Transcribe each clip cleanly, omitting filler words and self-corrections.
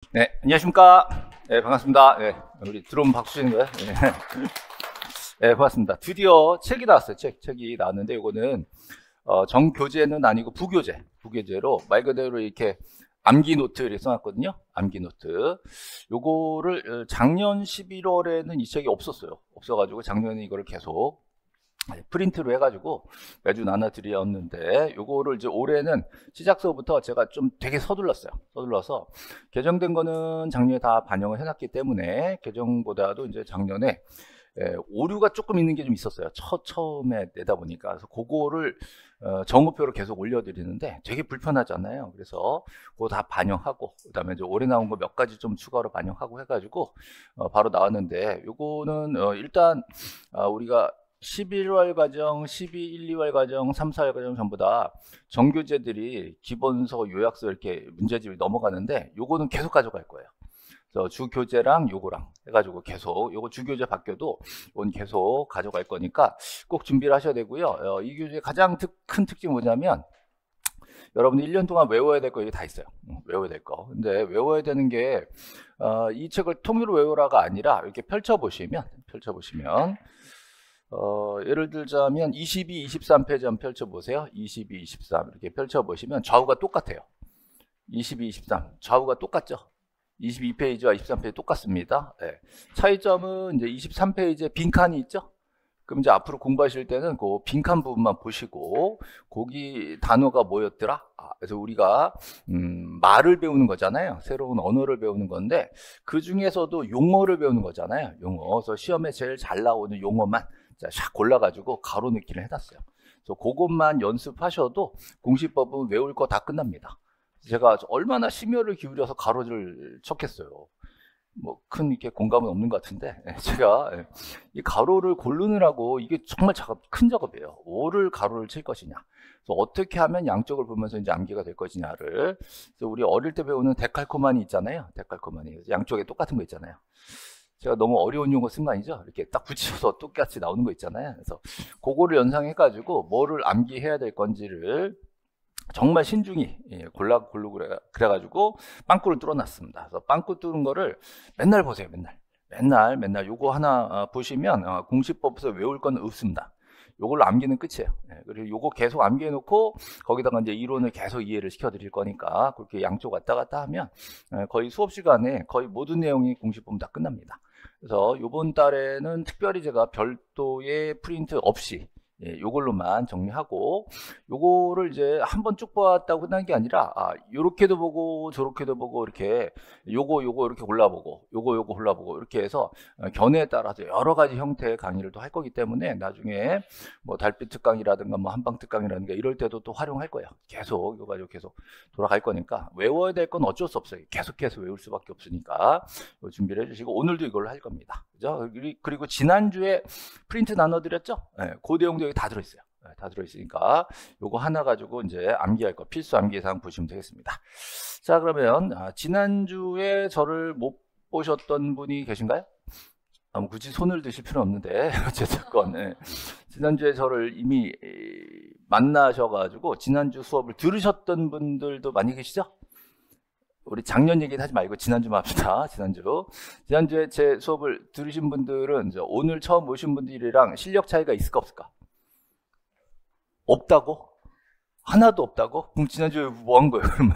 네, 안녕하십니까. 네, 반갑습니다. 네, 우리 들어오면 박수 치는 거예요. 네. 네, 반갑습니다. 드디어 책이 나왔어요. 책이 나왔는데, 이거는, 정교재는 아니고 부교재로 말 그대로 이렇게 암기 노트 이렇게 써놨거든요. 암기 노트. 요거를 작년 11월에는 이 책이 없었어요. 없어가지고 작년에 이거를 계속 프린트로 해가지고 매주 나눠드렸는데, 요거를 이제 올해는 시작서부터 제가 좀 되게 서둘러서 개정된 거는 작년에 다 반영을 해놨기 때문에 개정보다도 이제 작년에 오류가 조금 있는 게 좀 있었어요. 처음에 내다 보니까. 그래서 그거를 정보표로 계속 올려드리는데 되게 불편하잖아요. 그래서 그거 다 반영하고, 그 다음에 이제 올해 나온 거 몇 가지 좀 추가로 반영하고 해가지고 바로 나왔는데, 요거는 일단 우리가 11월 과정, 12, 1, 2월 과정, 3, 4월 과정 전부 다 정교재들이 기본서, 요약서 이렇게 문제집이 넘어가는데, 요거는 계속 가져갈 거예요. 그래서 주교재랑 요거랑 해가지고 계속, 요거 주교재 바뀌어도 이건 계속 가져갈 거니까 꼭 준비를 하셔야 되고요. 이 교재 가장 큰 특징이 뭐냐면, 여러분이 1년 동안 외워야 될 거 이게 다 있어요. 외워야 될 거. 근데 외워야 되는 게, 이 책을 통으로 외우라가 아니라 이렇게 펼쳐보시면, 예를 들자면 22, 23페이지 한번 펼쳐보세요. 22, 23 이렇게 펼쳐보시면 좌우가 똑같아요. 22, 23 좌우가 똑같죠. 22페이지와 23페이지 똑같습니다. 네. 차이점은 이제 23페이지에 빈칸이 있죠. 그럼 이제 앞으로 공부하실 때는 그 빈칸 부분만 보시고, 거기 단어가 뭐였더라? 그래서 우리가 말을 배우는 거잖아요. 새로운 언어를 배우는 건데, 그 중에서도 용어를 배우는 거잖아요. 용어. 그래서 시험에 제일 잘 나오는 용어만 샥 골라가지고 가로 넣기를 해놨어요. 그래서 그것만 연습하셔도 공시법은 외울 거 다 끝납니다. 제가 얼마나 심혈을 기울여서 가로를 쳤겠어요. 뭐 큰 이렇게 공감은 없는 것 같은데, 제가 이 가로를 고르느라고 이게 정말 큰 작업이에요. 뭐를 가로를 칠 것이냐, 그래서 어떻게 하면 양쪽을 보면서 이제 암기가 될 것이냐를. 그래서 우리 어릴 때 배우는 데칼코마니 있잖아요. 데칼코마니 양쪽에 똑같은 거 있잖아요. 제가 너무 어려운 용어 쓴 거 아니죠? 이렇게 딱 붙여서 똑같이 나오는 거 있잖아요. 그래서 그거를 연상해가지고 뭐를 암기해야 될 건지를 정말 신중히 고르고 그래가지고 빵꾸를 뚫어놨습니다. 그래서 빵꾸 뚫은 거를 맨날 보세요. 맨날 요거 하나 보시면 공시법에서 외울 건 없습니다. 요걸로 암기는 끝이에요. 그리고 요거 계속 암기해 놓고 거기다가 이제 이론을 계속 이해를 시켜 드릴 거니까, 그렇게 양쪽 왔다 갔다 하면 거의 수업 시간에 거의 모든 내용이 공시법 다 끝납니다. 그래서 요번 달에는 특별히 제가 별도의 프린트 없이 요걸로만 정리하고, 요거를 이제 한번 쭉 봤다고 끝난 게 아니라, 요렇게도 보고 저렇게도 보고 이렇게 요거 이렇게 골라보고 요거 골라보고 이렇게 해서 견해에 따라서 여러 가지 형태의 강의를 또 할 거기 때문에, 나중에 뭐 달빛 특강이라든가 뭐 한방 특강이라든가 이럴 때도 또 활용할 거예요. 계속 이거 가지고 계속 돌아갈 거니까, 외워야 될 건 어쩔 수 없어요. 계속해서 외울 수밖에 없으니까 준비를 해주시고, 오늘도 이걸로 할 겁니다. 그죠? 그리고 지난주에 프린트 나눠드렸죠? 그 내용도 여기 다 들어있어요. 다 들어있으니까 요거 하나 가지고 이제 암기할 거, 필수 암기사항 보시면 되겠습니다. 자, 그러면 지난주에 저를 못 보셨던 분이 계신가요? 굳이 손을 드실 필요는 없는데 어쨌든 지난주에 저를 이미 만나셔가지고 지난주 수업을 들으셨던 분들도 많이 계시죠? 우리 작년 얘기는 하지 말고 지난주만 합시다. 지난주에 제 수업을 들으신 분들은 오늘 처음 오신 분들이랑 실력 차이가 있을까 없을까? 없다고? 하나도 없다고? 그럼 지난주에 뭐 한 거예요, 그러면?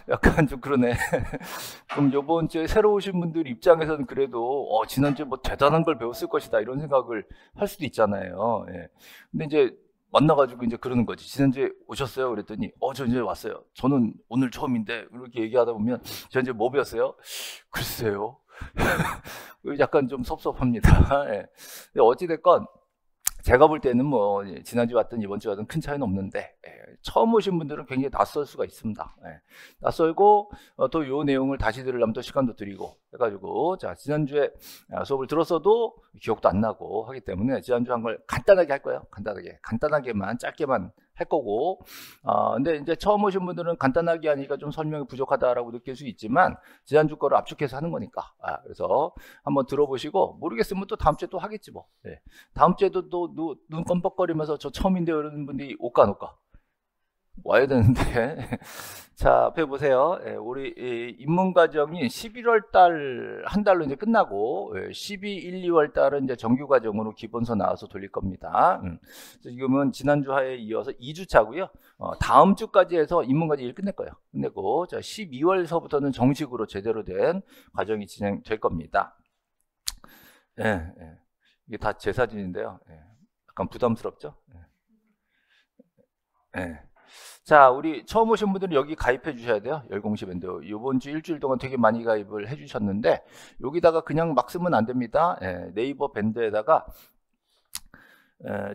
약간 좀 그러네. 그럼 요번 주에 새로 오신 분들 입장에서는 그래도, 지난주에 뭐 대단한 걸 배웠을 것이다, 이런 생각을 할 수도 있잖아요. 예. 근데 이제 만나가지고 이제 그러는 거지. 지난주에 오셨어요? 그랬더니, 저 이제 왔어요. 저는 오늘 처음인데, 이렇게 얘기하다 보면, 지난주에 뭐 배웠어요? 글쎄요. 약간 좀 섭섭합니다. 예. 근데 어찌됐건, 제가 볼 때는 뭐 지난주 왔든 이번 주 왔든 큰 차이는 없는데, 처음 오신 분들은 굉장히 낯설 수가 있습니다. 낯설고 또 요 내용을 다시 들으려면 또 시간도 드리고 해가지고, 자, 지난주에 수업을 들었어도 기억도 안 나고 하기 때문에 지난주 한 걸 간단하게 할 거예요. 간단하게만 짧게만 할 거고, 근데 이제 처음 오신 분들은 간단하게 하니까 좀 설명이 부족하다라고 느낄 수 있지만, 지난주 거를 압축해서 하는 거니까, 그래서 한번 들어보시고 모르겠으면 또 다음 주에 또 하겠지 뭐. 다음 주에도 또 눈 껌뻑거리면서 저 처음인데 이러는 분들이 올까 안 올까? 와야 되는데. 자, 앞에 보세요. 우리 입문과정이 11월 달 한 달로 이제 끝나고 12, 1, 2월 달은 이제 정규과정으로 기본서 나와서 돌릴 겁니다. 지금은 지난주 화에 이어서 2주차고요. 다음 주까지 해서 입문과정 일 끝낼 거예요. 끝내고 자, 12월서부터는 정식으로 제대로 된 과정이 진행될 겁니다. 이게 다 제 사진인데요. 약간 부담스럽죠? 자, 우리 처음 오신 분들은 여기 가입해 주셔야 돼요. 열공시 밴드. 이번 주 일주일 동안 되게 많이 가입을 해 주셨는데 여기다가 그냥 막 쓰면 안 됩니다. 네이버 밴드에다가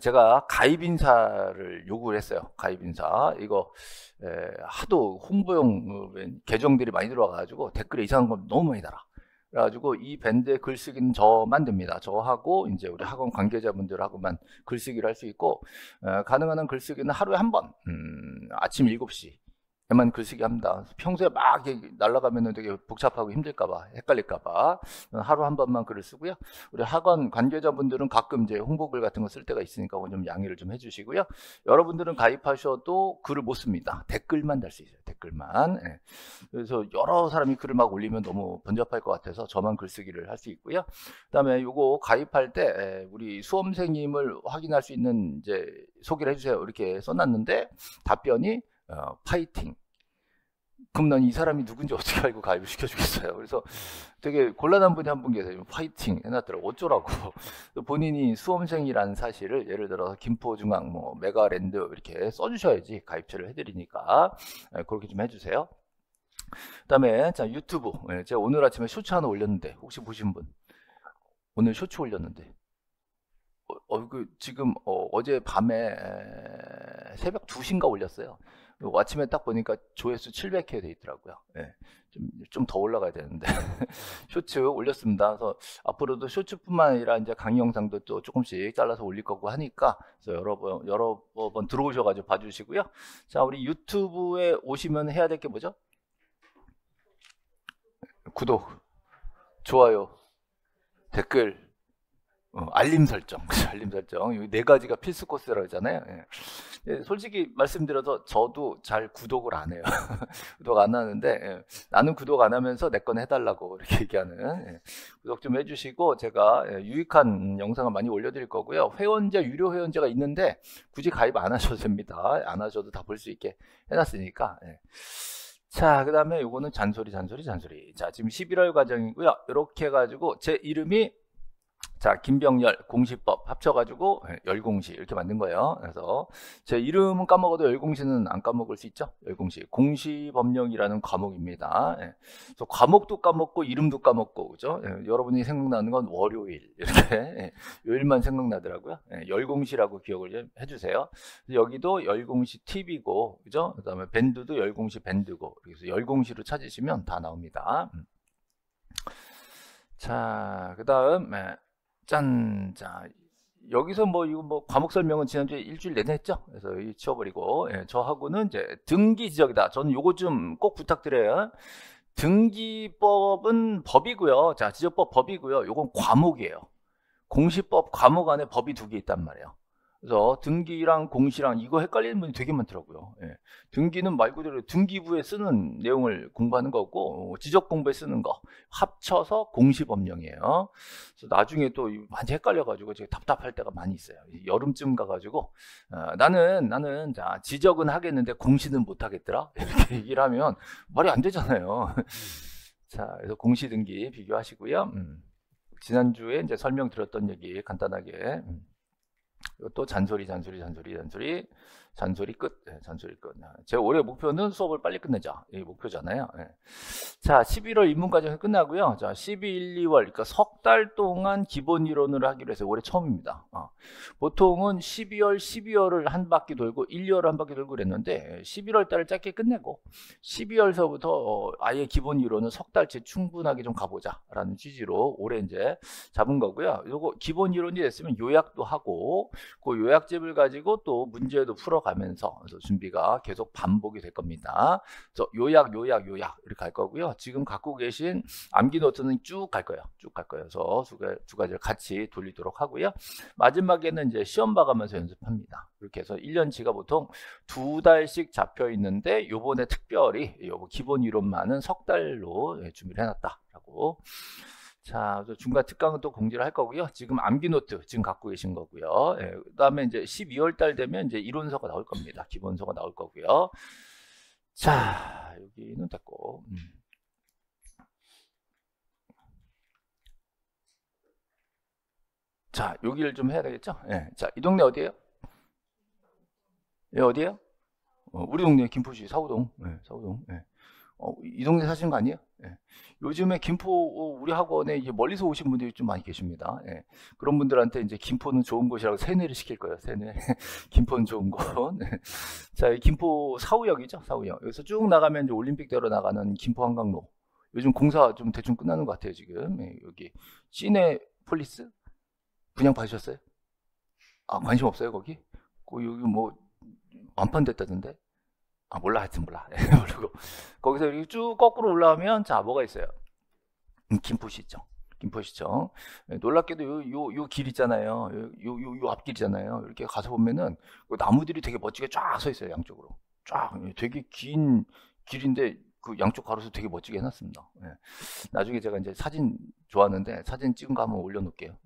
제가 가입 인사를 요구를 했어요. 가입 인사. 이거 하도 홍보용 계정들이 많이 들어와가지고 댓글에 이상한 거 너무 많이 달아. 그래가지고 이 밴드에 글쓰기는 저만 됩니다. 저하고 이제 우리 학원 관계자분들하고만 글쓰기를 할 수 있고 가능한 한 글쓰기는 하루에 한 번 아침 7시에만 글쓰기 합니다. 평소에 막 날아가면 되게 복잡하고 힘들까봐 헷갈릴까봐 하루 한 번만 글을 쓰고요. 우리 학원 관계자분들은 가끔 이제 홍보글 같은 거 쓸 때가 있으니까 좀 양해를 좀 해주시고요. 여러분들은 가입하셔도 글을 못 씁니다. 댓글만 달 수 있어요. 댓글만. 그래서 여러 사람이 글을 막 올리면 너무 번잡할 것 같아서 저만 글쓰기를 할 수 있고요. 그 다음에 요거 가입할 때 우리 수험생님을 확인할 수 있는 이제 소개를 해주세요. 이렇게 써놨는데 답변이 파이팅. 그럼 난 이 사람이 누군지 어떻게 알고 가입을 시켜주겠어요. 그래서 되게 곤란한 분이 한 분 계세요. 파이팅 해놨더라고. 어쩌라고. 본인이 수험생이라는 사실을 예를 들어서 김포중앙 뭐 메가랜드 이렇게 써주셔야지 가입처를 해드리니까 그렇게 좀 해주세요. 그 다음에 자 유튜브. 제가 오늘 아침에 쇼츠 하나 올렸는데 혹시 보신 분? 오늘 쇼츠 올렸는데 지금 어제 밤에 새벽 2시인가 올렸어요. 아침에 딱 보니까 조회수 700회 돼 있더라고요. 좀 더 올라가야 되는데 쇼츠 올렸습니다. 그래서 앞으로도 쇼츠뿐만 아니라 이제 강의 영상도 또 조금씩 잘라서 올릴 거고 하니까 그래서 여러 번 들어오셔가지고 봐주시고요. 자, 우리 유튜브에 오시면 해야 될 게 뭐죠? 구독, 좋아요, 댓글, 알림 설정. 알림 설정. 이 네 가지가 필수 코스라고 하잖아요. 솔직히 말씀드려서 저도 잘 구독을 안 해요. 구독 안 하는데 나는 구독 안 하면서 내 건 해달라고 이렇게 얘기하는 구독 좀 해주시고 제가 유익한 영상을 많이 올려드릴 거고요. 회원제, 유료 회원제가 있는데 굳이 가입 안 하셔도 됩니다. 안 하셔도 다 볼 수 있게 해놨으니까. 자, 그 다음에 요거는 잔소리. 자, 지금 11월 과정이고요. 이렇게 해가지고 제 이름이 자, 김병열 공시법 합쳐가지고 열공시 이렇게 만든 거예요. 그래서 제 이름은 까먹어도 열공시는 안 까먹을 수 있죠. 열공시 공시법령이라는 과목입니다. 그래서 과목도 까먹고 이름도 까먹고 그죠. 여러분이 생각나는 건 월요일 이렇게 요일만 생각나더라고요. 열공시라고 기억을 좀 해주세요. 여기도 열공시 TV고 그죠. 그 다음에 밴드도 열공시 밴드고 그래서 열공시로 찾으시면 다 나옵니다. 자, 그 다음 짠. 자, 여기서 이거 과목 설명은 지난주에 일주일 내내 했죠? 그래서 치워버리고, 저하고는 이제 등기 지적이다. 저는 요거 좀 꼭 부탁드려요. 등기법은 법이고요. 자, 지적법 법이고요. 요건 과목이에요. 공시법 과목 안에 법이 두 개 있단 말이에요. 그래서 등기랑 공시랑 이거 헷갈리는 분이 되게 많더라고요. 등기는 말 그대로 등기부에 쓰는 내용을 공부하는 거고 지적 공부에 쓰는 거 합쳐서 공시법령이에요. 그래서 나중에 또 많이 헷갈려가지고 제가 답답할 때가 많이 있어요. 여름쯤 가가지고 나는 자 지적은 하겠는데 공시는 못 하겠더라 이렇게 얘기를 하면 말이 안 되잖아요. 자, 그래서 공시 등기 비교하시고요. 지난주에 이제 설명드렸던 얘기 간단하게. 이것도 잔소리 끝. 잔소리 끝. 제 올해 목표는 수업을 빨리 끝내자. 이게 목표잖아요. 자, 11월 입문과정이 끝나고요. 자, 12, 1, 2월, 그러니까 석 달 동안 기본 이론을 하기로 해서 올해 처음입니다. 보통은 12월을 한 바퀴 돌고 1, 2월을 한 바퀴 돌고 그랬는데 11월 달을 짧게 끝내고 12월서부터 아예 기본 이론은 석 달치 충분하게 좀 가보자라는 취지로 올해 이제 잡은 거고요. 요거 기본 이론이 됐으면 요약도 하고 그 요약집을 가지고 또 문제도 풀어가지고 풀어가면서 그래서 준비가 계속 반복이 될 겁니다. 그래서 요약 이렇게 갈 거고요. 지금 갖고 계신 암기 노트는 쭉 갈 거예요. 쭉 갈 거예요. 그래서 두 가지를 같이 돌리도록 하고요. 마지막에는 이제 시험 봐가면서 연습합니다. 이렇게 해서 1년치가 보통 2달씩 잡혀 있는데 요번에 특별히 요 기본 이론만은 석 달로 준비를 해놨다라고. 자, 중간 특강은 또 공지를 할 거고요. 지금 암기 노트 지금 갖고 계신 거고요. 그다음에 이제 12월 달 되면 이제 이론서가 나올 겁니다. 기본서가 나올 거고요. 자, 여기는 됐고. 자, 여기를 좀 해야 되겠죠? 자, 이 동네 어디예요? 어디예요? 우리 동네 김포시 사우동. 사우동. 이 동네 사시는 거 아니에요? 요즘에 김포 우리 학원에 이제 멀리서 오신 분들이 좀 많이 계십니다. 그런 분들한테 이제 김포는 좋은 곳이라고 세뇌를 시킬 거예요. 세뇌. 김포는 좋은 곳. 자, 김포 사우역이죠. 사우역. 여기서 쭉 나가면 이제 올림픽대로 나가는 김포 한강로. 요즘 공사 좀 대충 끝나는 것 같아요. 지금 여기 시내폴리스 분양 받으셨어요? 아, 관심 없어요 거기? 여기 뭐 완판됐다던데? 아, 몰라. 하여튼 몰라. 모르고. 거기서 이렇게 쭉 거꾸로 올라오면, 자, 뭐가 있어요? 김포시청. 김포시청. 놀랍게도 요 길 있잖아요. 요 앞길이잖아요. 이렇게 가서 보면은, 나무들이 되게 멋지게 쫙 서 있어요. 양쪽으로. 쫙. 되게 긴 길인데, 그 양쪽 가로수 되게 멋지게 해놨습니다. 나중에 제가 이제 사진 좋아하는데, 사진 찍은 거 한번 올려놓을게요.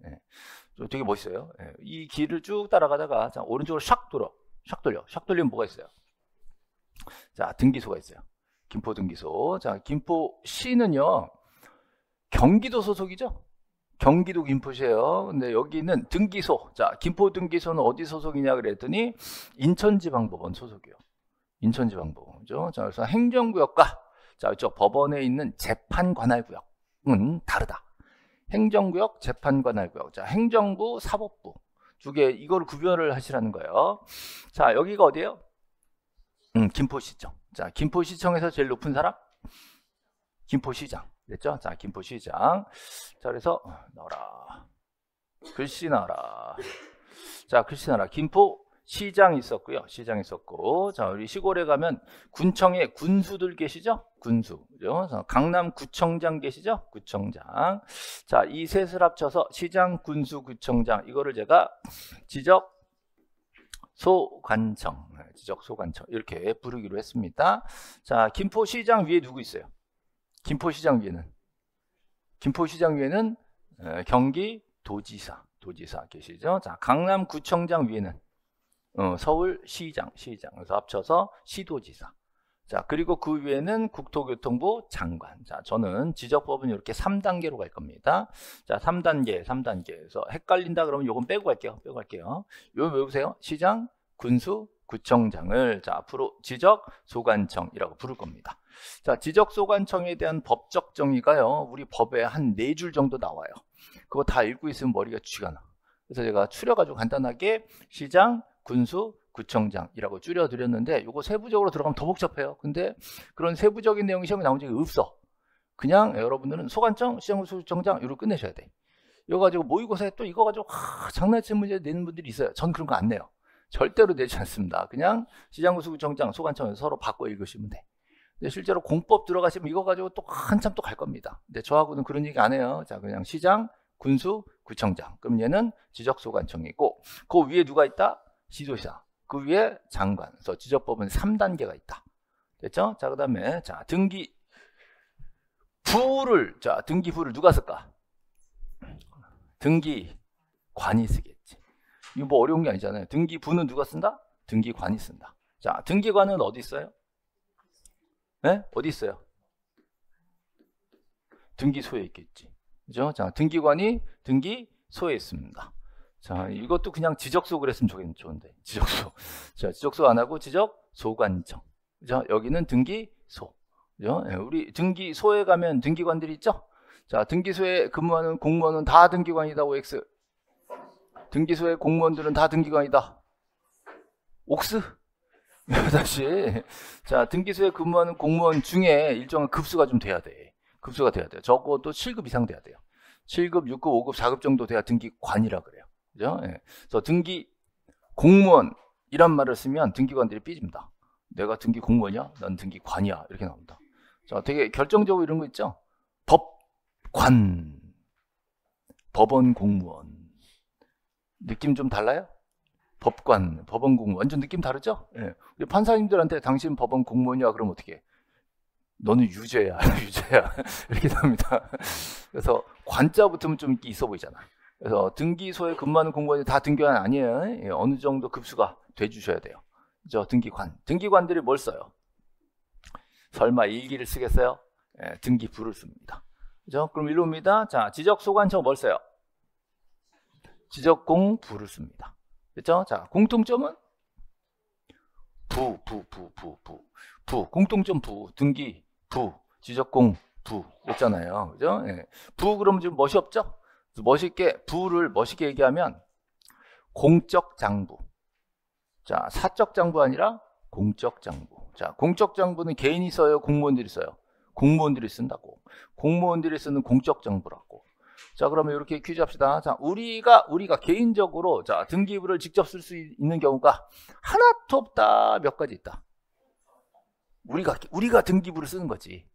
되게 멋있어요. 이 길을 쭉 따라가다가, 자, 오른쪽으로 샥 돌아. 샥 돌려. 샥 돌리면 뭐가 있어요? 자, 등기소가 있어요. 김포 등기소. 자, 김포시는요, 경기도 소속이죠? 경기도 김포시예요. 근데 여기는 등기소. 자, 김포 등기소는 어디 소속이냐 그랬더니 인천지방법원 소속이요. 인천지방법원이죠. 자, 그래서 행정구역과 자, 이쪽 법원에 있는 재판관할구역은 다르다. 행정구역, 재판관할구역. 자, 행정부, 사법부 두 개 이걸 구별을 하시라는 거예요. 자, 여기가 어디예요? 김포시청. 자, 김포시청에서 제일 높은 사람? 김포시장. 됐죠? 자, 김포시장. 자, 그래서 나와라. 글씨 나와라. 자, 글씨 나와라. 김포시장 있었고요. 시장 있었고. 자, 우리 시골에 가면 군청에 군수들 계시죠? 군수. 그죠? 강남구청장 계시죠? 구청장. 자, 이 셋을 합쳐서 시장, 군수, 구청장. 이거를 제가 지적소관청 이렇게 부르기로 했습니다. 자, 김포시장 위에 누구 있어요? 김포시장 위에는 경기도지사 계시죠? 자, 강남구청장 위에는 서울시장 그래서 합쳐서 시도지사. 자, 그리고 그 위에는 국토교통부 장관. 자, 저는 지적법은 이렇게 3단계로 갈 겁니다. 자, 3단계. 그래서 헷갈린다 그러면 요건 빼고 갈게요. 요 외우세요. 시장, 군수, 구청장을 자, 앞으로 지적소관청이라고 부를 겁니다. 자, 지적소관청에 대한 법적 정의가요, 우리 법에 한 4줄 정도 나와요. 그거 다 읽고 있으면 머리가 쥐가 나. 그래서 제가 추려가지고 간단하게 시장, 군수, 구청장이라고 줄여드렸는데 요거 세부적으로 들어가면 더 복잡해요. 근데 그런 세부적인 내용이 시험에 나온 적이 없어. 그냥 여러분들은 소관청, 시장, 군수, 구청장 이걸 끝내셔야 돼. 이거 가지고 모의고사에 또 이거 가지고 장난치 문제 내는 분들이 있어요. 전 그런 거 안 내요. 절대로 내지 않습니다. 그냥 시장, 군수, 구청장, 소관청에서 서로 바꿔 읽으시면 돼. 근데 실제로 공법 들어가시면 이거 가지고 또 한참 또 갈 겁니다. 근데 저하고는 그런 얘기 안 해요. 자, 그냥 시장, 군수, 구청장. 그럼 얘는 지적소관청이고 그 위에 누가 있다? 시도지사. 그 위에 장관. 그래서 지적법은 3단계가 있다. 됐죠? 자, 그다음에 자, 등기부를 누가 쓸까? 등기관이 쓰겠지. 이거 뭐 어려운 게 아니잖아요. 등기부는 누가 쓴다? 등기관이 쓴다. 자, 등기관은 어디 있어요? 네? 어디 있어요? 등기소에 있겠지. 그죠? 자, 등기관이 등기소에 있습니다. 자, 이것도 그냥 지적소 그랬으면 좋은데. 지적소. 자, 지적소 안 하고 지적소관청. 그죠? 여기는 등기소. 그죠? 우리 등기소에 가면 등기관들이 있죠? 자, 등기소에 근무하는 공무원은 다 등기관이다. OX. 등기소의 공무원들은 다 등기관이다. 옥스. 다시. 자, 등기소에 근무하는 공무원 중에 일정한 급수가 좀 돼야 돼. 급수가 돼야 돼요. 적어도 7급 이상 돼야 돼요. 7급, 6급, 5급, 4급 정도 돼야 등기관이라 그래요. 그죠? 예. 그래서 등기 공무원 이런 말을 쓰면 등기관들이 삐집니다. 내가 등기 공무원이야? 난 등기관이야. 이렇게 나옵니다. 자, 되게 결정적으로 이런 거 있죠? 법관, 법원 공무원. 느낌 좀 달라요? 법관, 법원 공무원. 완전 느낌 다르죠? 예. 우리 판사님들한테 당신 법원 공무원이야? 그러면 어떻게 해? 너는 유죄야, 유죄야. 이렇게 됩니다. 그래서 관자 붙으면 좀 인기 있어 보이잖아. 그래서 등기소에 근무하는 공무원이 다 등기관 아니에요. 예, 어느 정도 급수가 돼주셔야 돼요. 그죠? 등기관. 등기관들이 뭘 써요? 설마 일기를 쓰겠어요? 예, 등기부를 씁니다. 그죠? 그럼 일로 옵니다. 자, 지적소관청 뭘 써요? 지적공부를 씁니다. 그죠? 자, 공통점은? 공통점 등기, 지적공, 였잖아요. 그죠? 예. 그러면 좀 멋이 없죠? 부를 멋있게 얘기하면 공적장부. 자, 사적장부 아니라 공적장부. 자, 공적장부는 개인이 써요? 공무원들이 써요? 공무원들이 쓴다고. 공무원들이 쓰는 공적장부라고. 자, 그러면 이렇게 퀴즈 합시다. 자, 우리가 개인적으로 자, 등기부를 직접 쓸 수 있는 경우가 하나도 없다. 몇 가지 있다. 우리가 등기부를 쓰는 거지.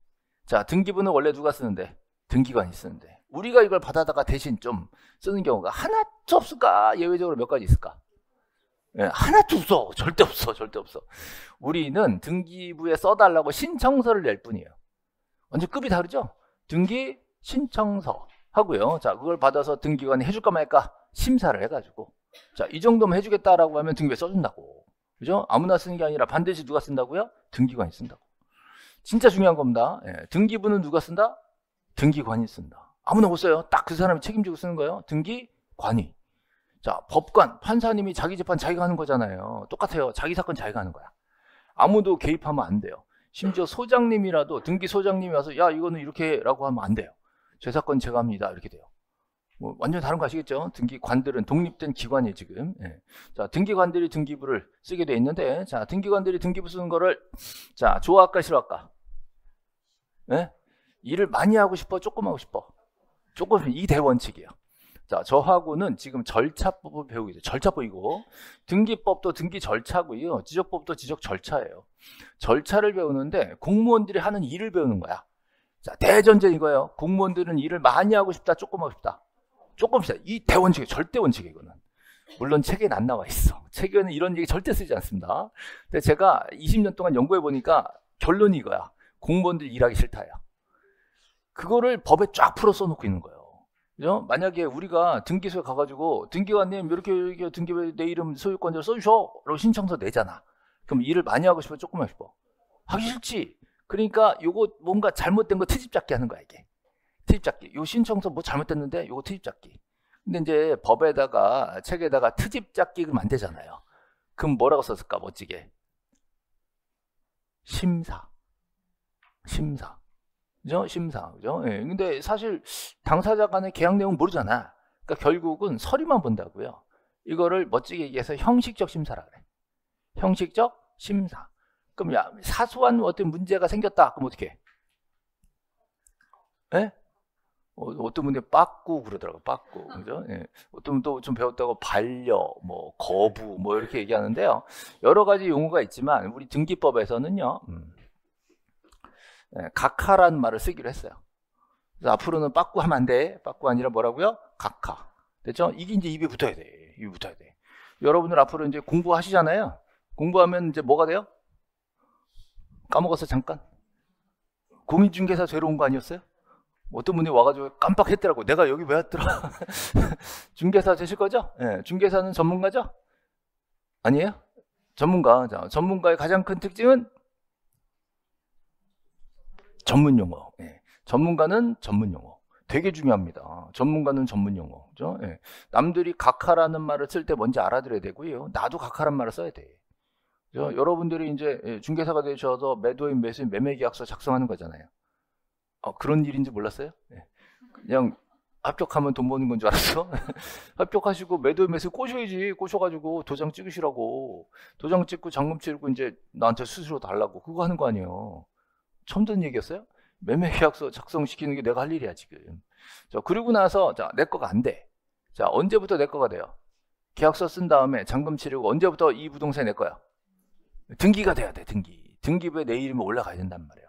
자, 등기부는 원래 누가 쓰는데? 등기관이 쓰는데. 우리가 이걸 받아다가 대신 좀 쓰는 경우가 하나도 없을까? 예외적으로 몇 가지 있을까? 예, 하나도 없어. 절대 없어. 절대 없어. 우리는 등기부에 써달라고 신청서를 낼 뿐이에요. 완전 급이 다르죠? 등기 신청서 하고요. 자, 그걸 받아서 등기관이 해줄까 말까 심사를 해가지고. 자, 이 정도면 해주겠다라고 하면 등기부에 써준다고. 그죠? 아무나 쓰는 게 아니라 반드시 누가 쓴다고요? 등기관이 쓴다고. 진짜 중요한 겁니다. 예, 등기부는 누가 쓴다? 등기관이 쓴다. 아무나 못 써요. 딱 그 사람이 책임지고 쓰는 거예요. 등기관이. 자, 법관, 판사님이 자기 재판 자기가 하는 거잖아요. 똑같아요. 자기 사건 자기가 하는 거야. 아무도 개입하면 안 돼요. 심지어 소장님이라도 등기 소장님이 와서 야 이거는 이렇게 라고 하면 안 돼요. 제 사건 제가 합니다. 이렇게 돼요. 뭐 완전 다른 거 아시겠죠? 등기관들은 독립된 기관이에요 지금. 예. 자, 등기관들이 등기부를 쓰게 돼 있는데, 자, 등기관들이 등기부 쓰는 거를 자, 좋아할까 싫어할까? 예? 일을 많이 하고 싶어, 조금 하고 싶어? 조금. 이 대원칙이에요. 자, 저하고는 지금 절차법을 배우고 있어요. 절차법이고, 등기법도 등기 절차고요, 지적법도 지적 절차예요. 절차를 배우는데 공무원들이 하는 일을 배우는 거야. 자, 대전제 이거예요. 공무원들은 일을 많이 하고 싶다, 조금 하고 싶다? 조금씩. 이 대원칙이에요. 절대 원칙이에요, 이거는. 물론 책에는 안 나와 있어. 책에는 이런 얘기 절대 쓰지 않습니다. 근데 제가 20년 동안 연구해 보니까 결론이 이거야. 공무원들 일하기 싫다야. 그거를 법에 쫙 풀어 써놓고 있는 거예요. 그죠? 만약에 우리가 등기소에 가가지고 등기관님 이렇게 등기부에 내 이름 소유권자를 써주셔 라고 신청서 내잖아. 그럼 일을 많이 하고 싶어, 조금 하고 싶어? 하기 싫지. 그러니까 요거 뭔가 잘못된 거 트집 잡기 하는 거야, 이게. 트집 잡기. 요 신청서 뭐 잘못됐는데 요거 트집 잡기. 근데 이제 법에다가 책에다가 트집 잡기를 만들잖아요. 그럼 뭐라고 썼을까, 멋지게? 심사. 그죠? 심사. 그죠? 예. 근데 사실 당사자 간의 계약 내용 모르잖아. 그러니까 결국은 서류만 본다고요. 이거를 멋지게 얘기해서 형식적 심사라 그래. 형식적 심사. 그럼 야, 사소한 어떤 문제가 생겼다. 그럼 어떻게 해? 예? 어떤 분이 빠꾸 그러더라고. 빠꾸. 그죠? 예. 어떤 분도 좀 배웠다고 반려, 뭐 거부, 뭐 이렇게 얘기하는데요. 여러 가지 용어가 있지만 우리 등기법에서는요. 각하라는 말을 쓰기로 했어요. 그래서 앞으로는 빠꾸 하면 안 돼. 빠꾸 아니라 뭐라고요? 각하. 됐죠? 이게 이제 입에 붙어야 돼. 입에 붙어야 돼. 여러분들 앞으로 이제 공부하시잖아요. 공부하면 이제 뭐가 돼요? 까먹었어, 잠깐. 공인중개사 죄로운 거 아니었어요? 어떤 분이 와가지고 깜빡했더라고. 내가 여기 왜 왔더라? 중개사 되실 거죠? 네, 중개사는 전문가죠? 아니에요? 전문가. 자, 전문가의 가장 큰 특징은 전문용어. 예. 전문가는 전문용어. 되게 중요합니다. 전문가는 전문용어. 그죠? 예. 남들이 각하라는 말을 쓸 때 뭔지 알아들어야 되고요. 나도 각하라는 말을 써야 돼. 그죠? 여러분들이 이제 중개사가 되셔서 매도인, 매수인, 매매계약서 작성하는 거잖아요. 그런 일인지 몰랐어요? 예. 그냥 합격하면 돈 버는 건 줄 알았어? 합격하시고 매도인, 매수인 꼬셔야지. 꼬셔가지고 도장 찍으시라고. 도장 찍고 잔금 치르고 이제 나한테 수수료 달라고. 그거 하는 거 아니에요. 처음 듣는 얘기였어요? 매매계약서 작성시키는 게 내가 할 일이야 지금. 자, 그리고 나서 자, 내 거가 안 돼. 자, 언제부터 내 거가 돼요? 계약서 쓴 다음에 잔금 치르고 언제부터 이 부동산이 내 거야? 등기가 돼야 돼. 등기부에 내 이름이 올라가야 된단 말이에요.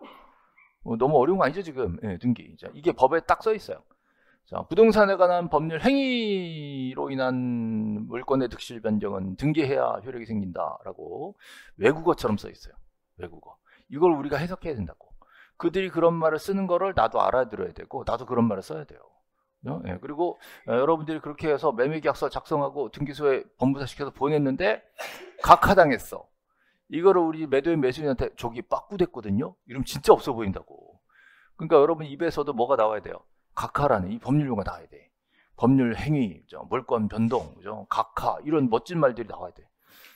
너무 어려운 거 아니죠 지금? 예, 등기. 자, 이게 법에 딱 써 있어요. 자, 부동산에 관한 법률 행위로 인한 물권의 득실 변경은 등기해야 효력이 생긴다라고 외국어처럼 써 있어요. 외국어. 이걸 우리가 해석해야 된다고. 그들이 그런 말을 쓰는 거를 나도 알아들어야 되고 나도 그런 말을 써야 돼요. 예, 그리고 여러분들이 그렇게 해서 매매계약서 작성하고 등기소에 법무사 시켜서 보냈는데 각하당했어. 이거를 우리 매도인 매수인한테 저기 빠꾸됐거든요. 이러면 진짜 없어 보인다고. 그러니까 여러분 입에서도 뭐가 나와야 돼요? 각하라는 이 법률 용어가 나와야 돼. 법률 행위, 물권 변동, 각하 이런 멋진 말들이 나와야 돼.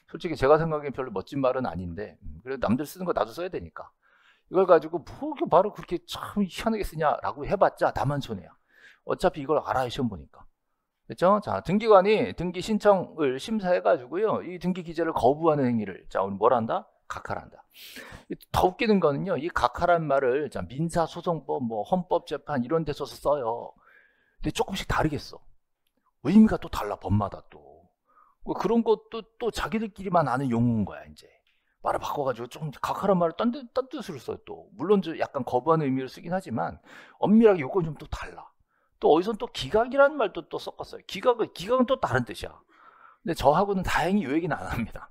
솔직히 제가 생각엔 별로 멋진 말은 아닌데 그래도 남들 쓰는 거 나도 써야 되니까. 이걸 가지고 뭐 바로 그렇게 참 희한하게 쓰냐라고 해봤자 나만 손해야. 어차피 이걸 알아야 시험 보니까. 그렇죠? 자, 등기관이 등기 신청을 심사해가지고요. 이 등기 기재를 거부하는 행위를 자, 오늘 뭘 한다? 각하란다. 더 웃기는 거는요. 이 각하란 말을 자, 민사소송법, 뭐 헌법재판 이런 데서 써요. 근데 조금씩 다르겠어. 의미가 또 달라 법마다 또. 그런 것도 또 자기들끼리만 아는 용어인 거야 이제. 말을 바꿔가지고 좀 각하란 말을 딴 뜻으로 써요 또. 물론 약간 거부하는 의미로 쓰긴 하지만 엄밀하게 요건 좀 또 달라. 또 어디선 또 기각이라는 말도 또 섞었어요. 기각은 또 다른 뜻이야. 근데 저하고는 다행히 요 얘기는 안 합니다.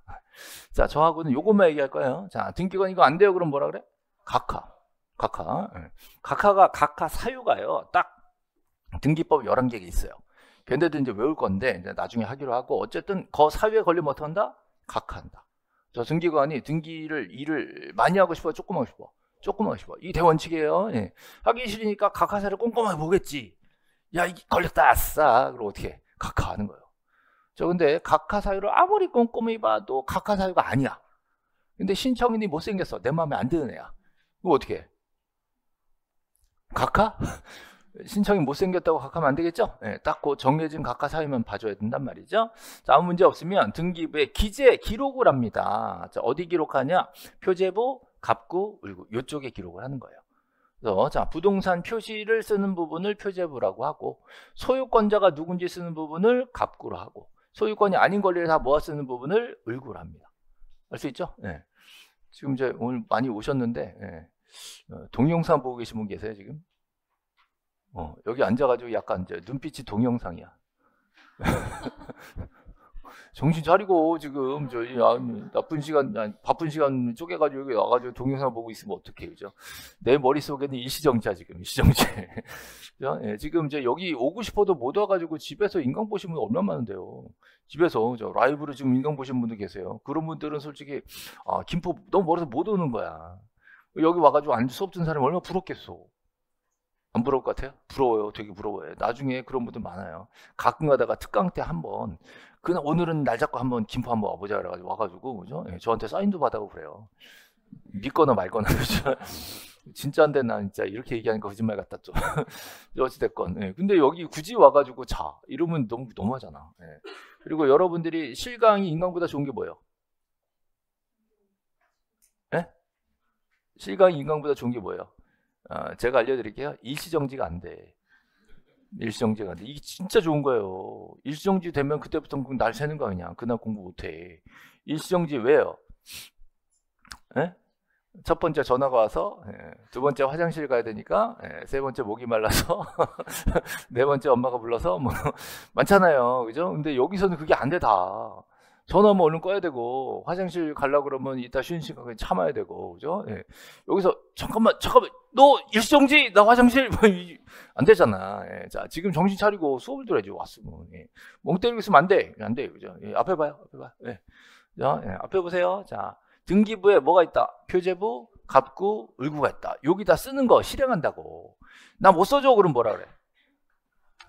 자, 저하고는 요것만 얘기할 거예요. 자, 등기관 이거 안 돼요. 그럼 뭐라 그래? 각하. 각하가 각하 사유가요. 딱 등기법 11개가 있어요. 걔네들 이제 외울 건데 이제 나중에 하기로 하고 어쨌든 그 사유에 걸리면 어떻게 한다? 각하한다. 저 등기관이 등기를 일을 많이 하고 싶어요? 조금 하고 싶어? 조금 하고 싶어. 이 대원칙이에요. 예. 하기 싫으니까 각하 사유를 꼼꼼하게 보겠지. 야, 이게 걸렸다, 아싸. 그럼 어떻게 해? 각하하는 거예요. 근데 각하 사유를 아무리 꼼꼼히 봐도 각하 사유가 아니야. 근데 신청인이 못생겼어. 내 마음에 안 드는 애야. 그럼 어떻게 해? 각하? 신청이 못생겼다고 각하면 안 되겠죠? 네, 딱 그 정해진 각하 사유만 봐줘야 된단 말이죠. 자, 아무 문제 없으면 등기부에 기록을 합니다. 자, 어디 기록하냐? 표제부, 갑구, 을구 이쪽에 기록을 하는 거예요. 그래서 자, 부동산 표시를 쓰는 부분을 표제부라고 하고 소유권자가 누군지 쓰는 부분을 갑구로 하고 소유권이 아닌 권리를 다 모아 쓰는 부분을 을구로 합니다. 알 수 있죠? 네. 지금 이제 오늘 많이 오셨는데 네. 동영상 보고 계신 분 계세요 지금? 여기 앉아가지고 약간 이제 눈빛이 동영상이야. 정신 차리고 지금 바쁜 시간 쪼개가지고 여기 와가지고 동영상 보고 있으면 어떡해, 그죠? 내 머릿속에는 일시정지야 지금. 일시정지. 예, 지금 이제 여기 오고 싶어도 못 와가지고 집에서 인강 보신 분 얼마나 많은데요. 집에서 라이브로 지금 인강 보신 분들 계세요. 그런 분들은 솔직히 김포 너무 멀어서 못 오는 거야. 여기 와가지고 수업 듣는 사람이 얼마나 부럽겠어. 안 부러울 것 같아요? 부러워요. 되게 부러워요. 나중에 그런 분들 많아요. 가끔 가다가 특강 때 한번 그냥 오늘은 날 잡고 한번 김포 한번 와보자 그래가지고 와가지고 그죠? 예, 저한테 사인도 받아고 그래요. 믿거나 말거나 그죠? 진짜인데 난 진짜 이렇게 얘기하니까 거짓말 같다 좀. 어찌됐건. 예, 근데 여기 굳이 와가지고 이러면 너무하잖아. 예. 그리고 여러분들이 실강이 인강보다 좋은 게 뭐예요? 예? 실강이 인강보다 좋은 게 뭐예요? 제가 알려드릴게요. 일시정지가 안 돼. 일시정지가 안 돼. 이게 진짜 좋은 거예요. 일시정지 되면 그때부터 날 새는 거 그냥. 그날 공부 못해. 일시정지 왜요? 예? 첫 번째 전화가 와서, 두 번째 화장실 가야 되니까, 세 번째 목이 말라서, 네 번째 엄마가 불러서, 뭐, 많잖아요. 그죠? 근데 여기서는 그게 안 돼, 다. 전화하면 얼른 꺼야 되고, 화장실 가려고 그러면 이따 쉬는 시간까지 참아야 되고, 그죠? 예. 여기서, 잠깐만, 너 일시정지! 나 화장실! 안 되잖아. 예. 자, 지금 정신 차리고 수업을 들어야지, 왔으면. 예. 멍 때리고 있으면 안 돼. 안 돼, 그죠? 예. 앞에 봐요, 예. 자, 예. 앞에 보세요. 자, 등기부에 뭐가 있다? 표제부, 갑구, 을구가 있다. 여기다 쓰는 거 실행한다고. 나 못 써줘, 그럼 뭐라 그래?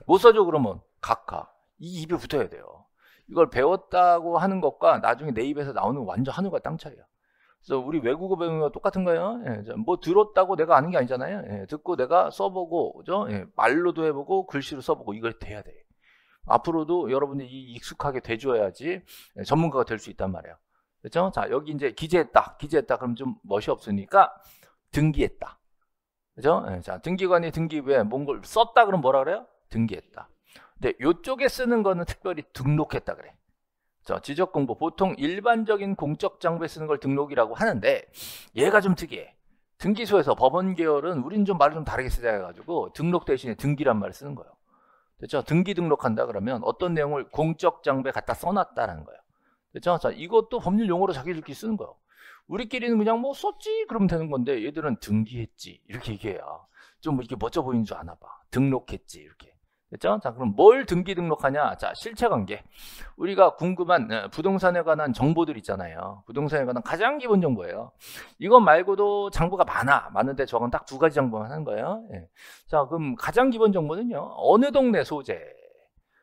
못 써줘, 그러면 각하. 이 입에 붙어야 돼요. 이걸 배웠다고 하는 것과 나중에 내 입에서 나오는 완전 하늘과 땅 차이야. 그래서 우리 외국어 배우는 거 똑같은 거예요. 예, 뭐 들었다고 내가 아는 게 아니잖아요. 예, 듣고 내가 써보고, 그죠? 예, 말로도 해보고 글씨로 써보고 이걸 돼야 돼. 앞으로도 여러분들이 익숙하게 돼줘야지 전문가가 될 수 있단 말이에요. 그렇죠? 자, 여기 이제 기재했다. 그럼 좀 멋이 없으니까 등기했다. 그죠? 예, 자, 등기관이 등기부에 뭔가를 썼다 그러면 뭐라 그래요? 등기했다. 근데 이쪽에 쓰는 거는 특별히 등록했다 그래. 자, 지적 공부. 보통 일반적인 공적 장부에 쓰는 걸 등록이라고 하는데 얘가 좀 특이해. 등기소에서 법원 계열은 우린 좀 말을 좀 다르게 쓰자 해가지고 등록 대신에 등기란 말을 쓰는 거예요. 됐죠? 등기 등록한다 그러면 어떤 내용을 공적 장부에 갖다 써놨다라는 거예요. 됐죠? 자, 이것도 법률 용어로 자기들끼리 쓰는 거예요. 우리끼리는 그냥 뭐 썼지 그러면 되는 건데 얘들은 등기했지 이렇게 얘기해야 좀 이렇게 멋져 보이는 줄 아나 봐. 등록했지 이렇게. 됐죠? 자, 그럼 뭘 등기 등록하냐? 자, 실체관계. 우리가 궁금한 부동산에 관한 정보들 있잖아요. 부동산에 관한 가장 기본 정보예요. 이것 말고도 장부가 많은데 저건 딱 두 가지 장부만 하는 거예요. 예. 자, 그럼 가장 기본 정보는요. 어느 동네 소재.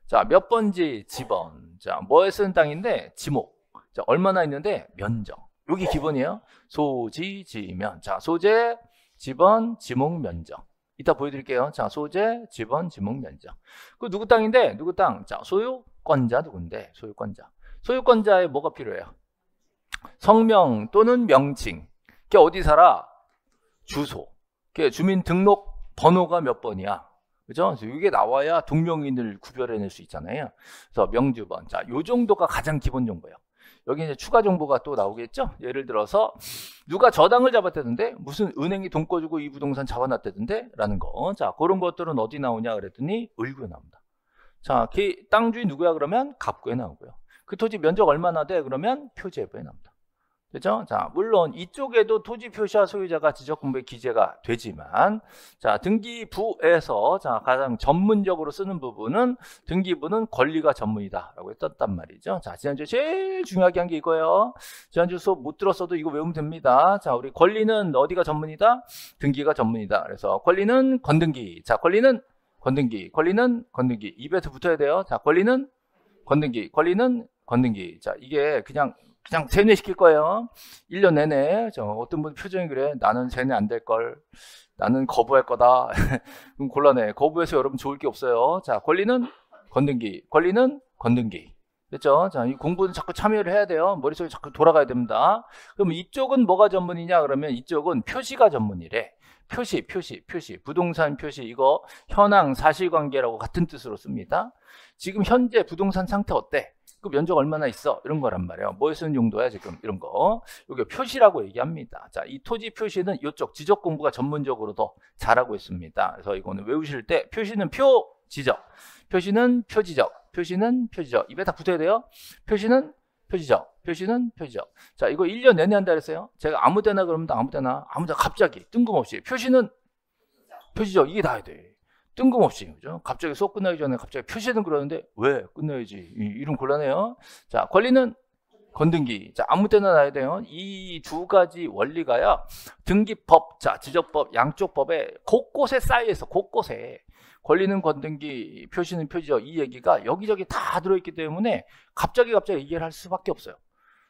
자, 몇 번지 지번. 자, 뭐에 쓰는 땅인데 지목. 자, 얼마나 있는데 면적. 여기 기본이에요. 소지, 지면. 자, 소재, 지번, 지목, 면적. 이따 보여드릴게요. 자, 소재, 지번, 지목, 면적. 그 누구 땅인데? 누구 땅? 자, 소유권자 누군데? 소유권자. 소유권자에 뭐가 필요해요? 성명 또는 명칭. 걔 어디 살아? 주소. 걔 주민등록 번호가 몇 번이야? 그죠? 그래서 이게 나와야 동명인을 구별해낼 수 있잖아요. 그래서 명주번. 자, 요 정도가 가장 기본 정보예요. 여기 이제 추가 정보가 또 나오겠죠? 예를 들어서 누가 저당을 잡았다던데 무슨 은행이 돈 꿔주고 이 부동산 잡아놨다던데 라는 거. 자, 그런 것들은 어디 나오냐 그랬더니 을구에 나옵니다. 자, 땅 주인 누구야 그러면 갑구에 나오고요. 그 토지 면적 얼마나 돼 그러면 표지예부에 나옵니다. 그죠? 자, 물론 이쪽에도 토지 표시와 소유자가 지적공부에 기재가 되지만, 자, 등기부에서 자, 가장 전문적으로 쓰는 부분은 등기부는 권리가 전문이다라고 했었단 말이죠. 자, 지난주에 제일 중요하게 한 게 이거예요. 지난주 수업 못 들었어도 이거 외우면 됩니다. 자, 우리 권리는 어디가 전문이다? 등기가 전문이다. 그래서 권리는 건등기. 자, 권리는 건등기. 권리는 건등기. 입에서 붙어야 돼요. 자, 권리는 건등기. 권리는 건등기. 자, 이게 그냥 세뇌시킬 거예요. 1년 내내. 어떤 분 표정이 그래. 나는 세뇌 안 될 걸. 나는 거부할 거다. 그럼 곤란해. 거부해서 여러분 좋을 게 없어요. 자, 권리는 건등기. 권리는 건등기. 됐죠? 자, 이 공부는 자꾸 참여를 해야 돼요. 머릿속에 자꾸 돌아가야 됩니다. 그럼 이쪽은 뭐가 전문이냐? 그러면 이쪽은 표시가 전문이래. 표시. 부동산 표시. 이거 현황 사실관계라고 같은 뜻으로 씁니다. 지금 현재 부동산 상태 어때? 그 면적 얼마나 있어? 이런 거란 말이에요. 뭐에 쓰는 용도야 지금 이런 거. 이게 표시라고 얘기합니다. 자, 이 토지 표시는 이쪽 지적 공부가 전문적으로 더 잘하고 있습니다. 그래서 이거는 외우실 때 표시는 표지적, 표시는 표지적, 표시는 표지적. 입에 다 붙어야 돼요. 표시는 표지적, 표시는 표지적. 자, 이거 1년 내내 한다 그랬어요. 제가 아무 데나 그러면 아무 데나 갑자기 뜬금없이 표시는 표지적 이게 다 해야 돼. 뜬금없이, 그죠? 갑자기 수업 끝나기 전에 갑자기 표시는 그러는데 왜 끝나야지? 이름 곤란해요. 자, 권리는 건등기. 자, 아무 때나 나야 돼요. 이 두 가지 원리가요. 등기법, 자, 지적법, 양쪽 법에 곳곳에 쌓여 있어. 곳곳에. 권리는 건등기, 표시는 표지적. 이 얘기가 여기저기 다 들어있기 때문에 갑자기 얘기를 할 수밖에 없어요.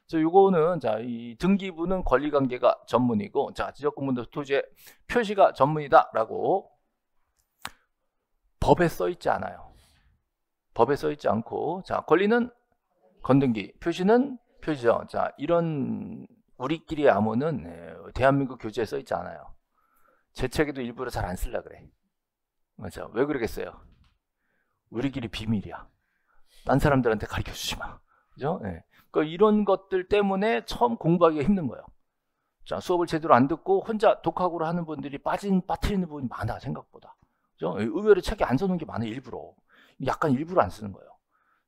그래서 요거는 자, 이 등기부는 권리관계가 전문이고, 자, 지적공부는 토지의 표시가 전문이다라고. 법에 써 있지 않아요. 법에 써 있지 않고, 자, 권리는 건등기, 표시는 표시죠. 자, 이런 우리끼리 암호는 대한민국 교재에 써 있지 않아요. 제 책에도 일부러 잘 안 쓰려 그래. 맞아. 왜 그러겠어요? 우리끼리 비밀이야. 딴 사람들한테 가르쳐 주지 마. 그죠? 네. 그러니까 이런 것들 때문에 처음 공부하기가 힘든 거예요. 자, 수업을 제대로 안 듣고 혼자 독학으로 하는 분들이 빠뜨리는 부분이 많아, 생각보다. 그죠? 의외로 책에 안 써놓은 게 많아요, 일부러. 약간 일부러 안 쓰는 거예요.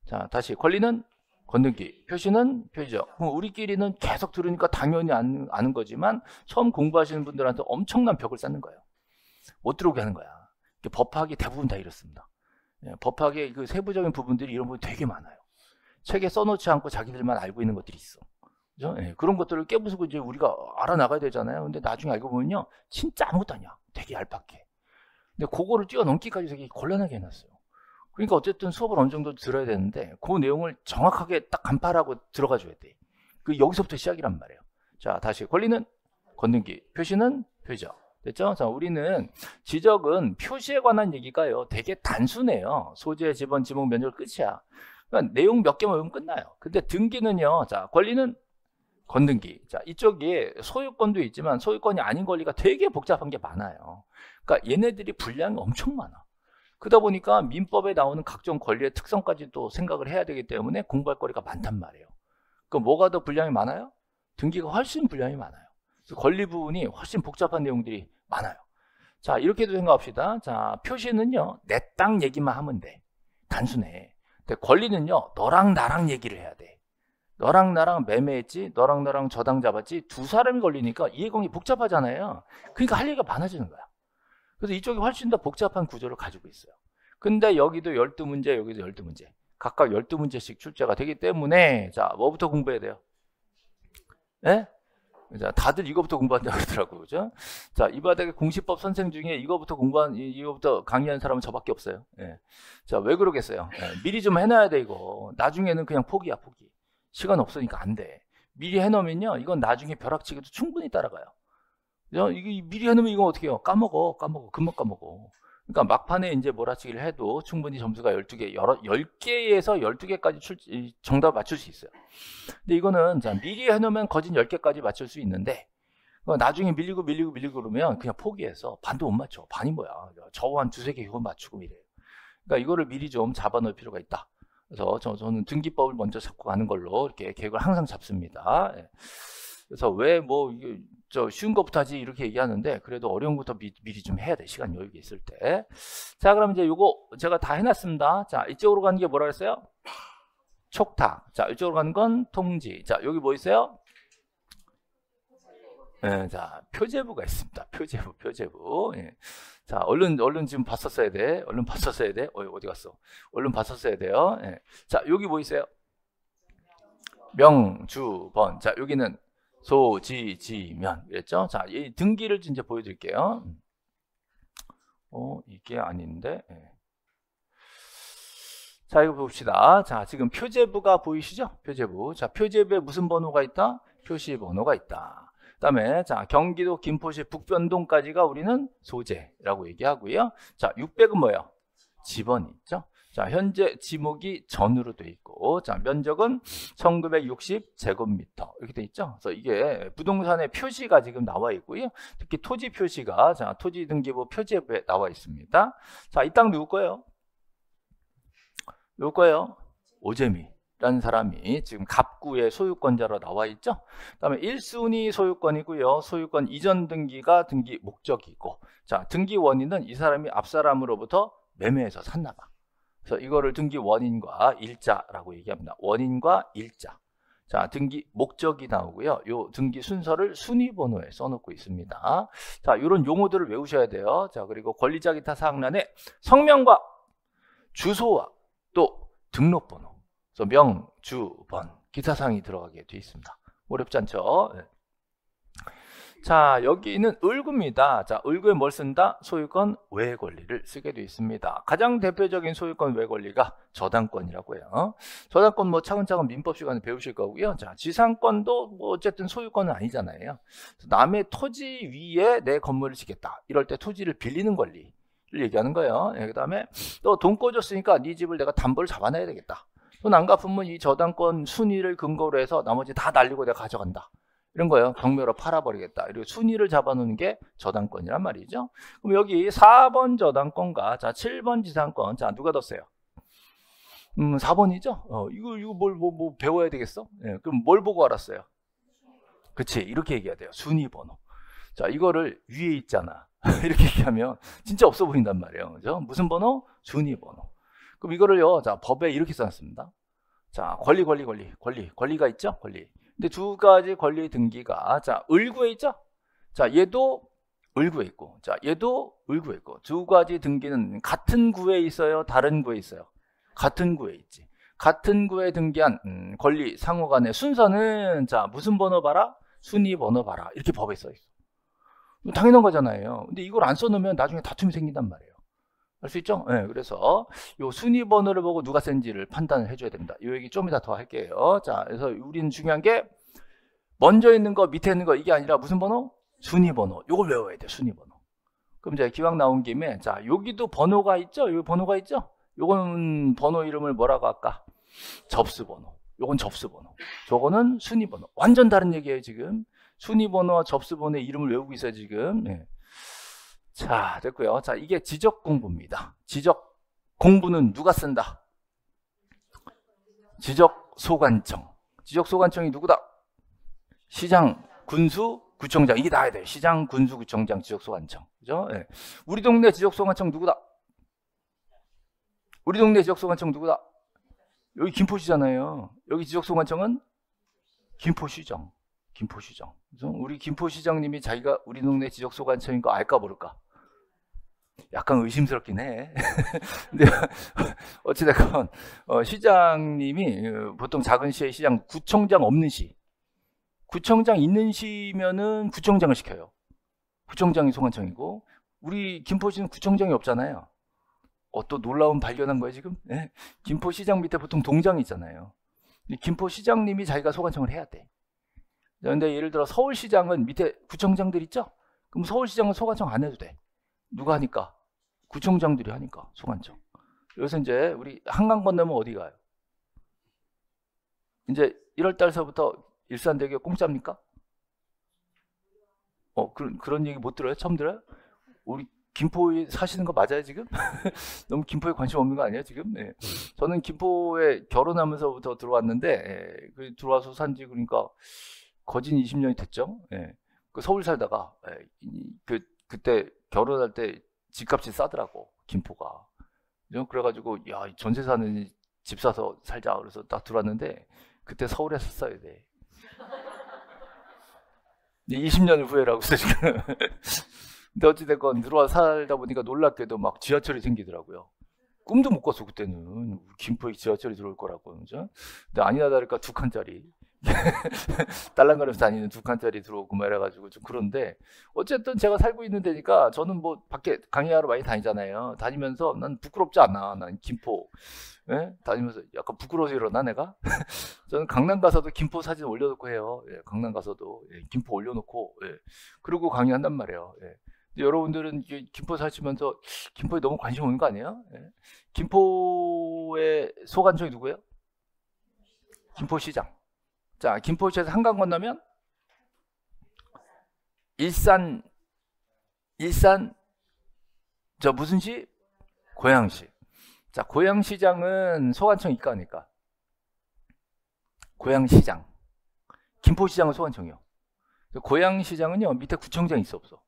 자, 다시. 권리는 건등기, 표시는 표지적. 그럼 우리끼리는 계속 들으니까 당연히 아는 거지만 처음 공부하시는 분들한테 엄청난 벽을 쌓는 거예요. 못 들어오게 하는 거야. 법학이 대부분 다 이렇습니다. 법학의 그 세부적인 부분들이 이런 부분이 되게 많아요. 책에 써놓지 않고 자기들만 알고 있는 것들이 있어. 그죠? 그런 것들을 깨부수고 이제 우리가 알아나가야 되잖아요. 근데 나중에 알고 보면요, 진짜 아무것도 아니야. 되게 얄팍해. 근데 그거를 뛰어넘기까지 되게 곤란하게 해놨어요. 그러니까 어쨌든 수업을 어느 정도 들어야 되는데 그 내용을 정확하게 딱 간파하고 들어가 줘야 돼. 그 여기서부터 시작이란 말이에요. 자, 다시. 권리는 건등기, 표시는 표지적. 됐죠? 자, 우리는 지적은 표시에 관한 얘기가요, 되게 단순해요. 소재, 지번, 지목, 면적 끝이야. 그러니까 내용 몇 개만 외우면 끝나요. 근데 등기는요, 자, 권리는 건등기. 자, 이쪽에 소유권도 있지만 소유권이 아닌 권리가 되게 복잡한 게 많아요. 그러니까 얘네들이 분량이 엄청 많아. 그러다 보니까 민법에 나오는 각종 권리의 특성까지도 생각을 해야 되기 때문에 공부할 거리가 많단 말이에요. 그럼 뭐가 더 분량이 많아요? 등기가 훨씬 분량이 많아요. 그래서 권리 부분이 훨씬 복잡한 내용들이 많아요. 자, 이렇게도 생각합시다. 자, 표시는요, 내 땅 얘기만 하면 돼. 단순해. 근데 권리는요, 너랑 나랑 얘기를 해야 돼. 너랑 나랑 매매했지, 너랑 나랑 저당 잡았지, 두 사람이 걸리니까 이해관계 복잡하잖아요. 그러니까 할 얘기가 많아지는 거야. 그래서 이쪽이 훨씬 더 복잡한 구조를 가지고 있어요. 근데 여기도 12문제, 여기도 12문제. 각각 12문제씩 출제가 되기 때문에, 자, 뭐부터 공부해야 돼요? 예? 자, 다들 이거부터 공부한다고 그러더라고요. 그죠? 자, 이 바닥에 공시법 선생 중에 이거부터 강의한 사람은 저밖에 없어요. 예. 자, 왜 그러겠어요? 예. 미리 좀 해놔야 돼, 이거. 나중에는 그냥 포기야, 포기. 시간 없으니까 안 돼. 미리 해놓으면요, 이건 나중에 벼락치기도 충분히 따라가요. 이게 미리 해놓으면 이거 어떻게 해요? 까먹어. 금방 까먹어. 그러니까 막판에 이제 몰아치기를 해도 충분히 점수가 12개, 10개에서 12개까지 정답 맞출 수 있어요. 근데 이거는 자, 미리 해놓으면 거진 10개까지 맞출 수 있는데, 나중에 밀리고 그러면 그냥 포기해서 반도 못 맞춰. 반이 뭐야. 저거 한 2-3개 이거 맞추고 이래요. 그러니까 이거를 미리 좀 잡아놓을 필요가 있다. 그래서 저는 등기법을 먼저 잡고 가는 걸로 이렇게 계획을 항상 잡습니다. 그래서 왜 쉬운 것부터 하지 이렇게 얘기하는데, 그래도 어려운 것부터 미리 좀 해야 돼. 시간 여유가 있을 때. 자, 그럼 이제 요거 제가 다 해놨습니다. 자, 이쪽으로 가는 게 뭐라 그랬어요? 촉탁. 자, 이쪽으로 가는 건 통지. 자, 여기 뭐 있어요? 네, 자, 표제부가 있습니다. 표제부. 예. 자, 얼른 지금 봤었어야 돼. 어디 갔어? 얼른 봤었어야 돼요. 예. 자, 여기 뭐 있어요? 명주번. 자, 여기는 소지지면. 그랬죠? 자, 이 등기를 이제 보여드릴게요. 이게 아닌데. 예. 자, 이거 봅시다. 자, 지금 표제부가 보이시죠? 표제부. 자, 표제부에 무슨 번호가 있다? 표시번호가 있다. 그 다음에 자, 경기도 김포시 북변동까지가 우리는 소재라고 얘기하고요. 자, 600은 뭐예요? 지번이 있죠. 자, 현재 지목이 전으로 돼 있고, 자, 면적은 1960제곱미터 이렇게 돼 있죠. 그래서 이게 부동산의 표시가 지금 나와 있고요. 특히 토지 표시가 자, 토지등기부 표제부에 나와 있습니다. 자, 이 땅 누구 거예요? 누구 거예요? 오재미라는 사람이 지금 갑구의 소유권자로 나와 있죠. 그 다음에 1순위 소유권이고요. 소유권 이전 등기가 등기 목적이고, 자, 등기 원인은 이 사람이 앞 사람으로부터 매매해서 샀나 봐. 그래서 이거를 등기 원인과 일자라고 얘기합니다. 원인과 일자. 자, 등기 목적이 나오고요. 요 등기 순서를 순위번호에 써놓고 있습니다. 자, 이런 용어들을 외우셔야 돼요. 자, 그리고 권리자 기타 사항란에 성명과 주소와 또 등록번호, 그래서 명, 주, 번, 기타 사항이 들어가게 되어 있습니다. 어렵지 않죠? 네. 자, 여기는 을구입니다. 자, 을구에 뭘 쓴다? 소유권 외 권리를 쓰게 되어 있습니다. 가장 대표적인 소유권 외 권리가 저당권이라고 해요. 저당권 뭐 차근차근 민법 시간에 배우실 거고요. 자, 지상권도 뭐 어쨌든 소유권은 아니잖아요. 남의 토지 위에 내 건물을 짓겠다. 이럴 때 토지를 빌리는 권리. 얘기하는 거예요. 그 다음에 또 돈 꿔줬으니까 네 집을 내가 담보를 잡아놔야 되겠다. 돈 안 갚으면 이 저당권 순위를 근거로 해서 나머지 다 날리고 내가 가져간다. 이런 거예요. 경매로 팔아버리겠다. 이렇게 순위를 잡아놓는 게 저당권이란 말이죠. 그럼 여기 4번 저당권과 자 7번 지상권. 자, 누가 더 세요? 4번이죠. 이거 뭐 배워야 되겠어? 네, 그럼 뭘 보고 알았어요? 그치, 이렇게 얘기해야 돼요. 순위 번호. 자, 이거를 위에 있잖아. 이렇게 얘기하면 진짜 없어 보인단 말이에요. 그죠? 무슨 번호? 순위 번호. 그럼 이거를요, 자, 법에 이렇게 써놨습니다. 자, 권리가 있죠? 권리. 근데 두 가지 권리 등기가, 자, 을구에 있죠? 자, 얘도 을구에 있고, 자, 얘도 을구에 있고, 두 가지 등기는 같은 구에 있어요? 다른 구에 있어요? 같은 구에 있지. 같은 구에 등기한 권리 상호 간의 순서는, 자, 무슨 번호 봐라? 순위 번호 봐라. 이렇게 법에 써 있어. 당연한 거잖아요. 근데 이걸 안 써놓으면 나중에 다툼이 생긴단 말이에요. 알 수 있죠? 네, 그래서 요 순위 번호를 보고 누가 센지를 판단을 해줘야 됩니다. 이 얘기 좀 이따 더 할게요. 자, 그래서 우리는 중요한 게 먼저 있는 거, 밑에 있는 거 이게 아니라 무슨 번호? 순위 번호. 요걸 외워야 돼. 순위 번호. 그럼 이제 기왕 나온 김에 자, 여기도 번호가 있죠? 여기 번호가 있죠? 요거는 번호 이름을 뭐라고 할까? 접수 번호. 요건 접수 번호. 저거는 순위 번호. 완전 다른 얘기예요, 지금. 순위 번호와 접수 번호의 이름을 외우고 있어요, 지금. 네. 자, 됐고요. 자, 이게 지적 공부입니다. 지적 공부는 누가 쓴다? 지적소관청. 지적소관청이 누구다? 시장, 군수, 구청장. 이게 나야 돼. 시장, 군수, 구청장, 지적소관청. 그죠? 예. 우리 동네 지적소관청 누구다? 우리 동네 지적소관청 누구다? 여기 김포시잖아요. 여기 지적소관청은 김포시장. 김포시장. 그죠? 우리 김포시장님이 자기가 우리 동네 지적소관청인 거 알까 모를까? 약간 의심스럽긴 해. 근데 어찌됐건 시장님이 보통 작은 시의 시장, 구청장 없는 시, 구청장 있는 시면은 구청장을 시켜요. 구청장이 소관청이고, 우리 김포시는 구청장이 없잖아요. 또 놀라운 발견한 거예요 지금? 네. 김포시장 밑에 보통 동장이 있잖아요. 김포시장님이 자기가 소관청을 해야 돼. 그런데 예를 들어 서울시장은 밑에 구청장들 있죠? 그럼 서울시장은 소관청 안 해도 돼. 누가 하니까? 구청장들이 하니까 소관청. 그래서 이제 우리 한강 건너면 어디 가요? 이제 1월 달서부터 일산대교 공짜입니까? 그런 얘기 못 들어요? 처음 들어요? 우리 김포에 사시는 거 맞아요 지금? 너무 김포에 관심 없는 거 아니에요 지금? 네. 저는 김포에 결혼하면서부터 들어왔는데 들어와서 산지 그러니까 거진 20년이 됐죠. 예. 서울 살다가 그때 결혼할 때 집값이 싸더라고 김포가. 그래가지고 야 전세 사는 집 사서 살자 그래서 딱 들어왔는데 그때 서울에 샀어야 돼. 20년을 후회라고 있어 지금. 근데 어찌됐건 들어와 살다 보니까 놀랍게도 막 지하철이 생기더라고요. 꿈도 못 꿨어 그때는 김포에 지하철이 들어올 거라고. 그죠? 근데 아니나 다를까 2칸짜리 딸랑거리면서 다니는 2칸짜리 들어오고 막 이래가지고 좀 그런데 어쨌든 제가 살고 있는 데니까 저는 뭐 밖에 강의하러 많이 다니잖아요. 다니면서 난 부끄럽지 않아. 난 김포 다니면서 약간 부끄러워서 이러나 내가? 저는 강남 가서도 김포 사진 올려놓고 해요. 강남 가서도 김포 올려놓고 그러고 강의한단 말이에요. 여러분들은 김포 사시면서 김포에 너무 관심 없는 거 아니에요? 김포의 소관청이 누구예요? 김포시장. 자, 김포시에서 한강 건너면 일산 저 무슨 시? 고양시. 자, 고양시장은 소관청 이과니까 고양시장. 김포시장은 소관청이요. 고양시장은요 밑에 구청장 있어 없어?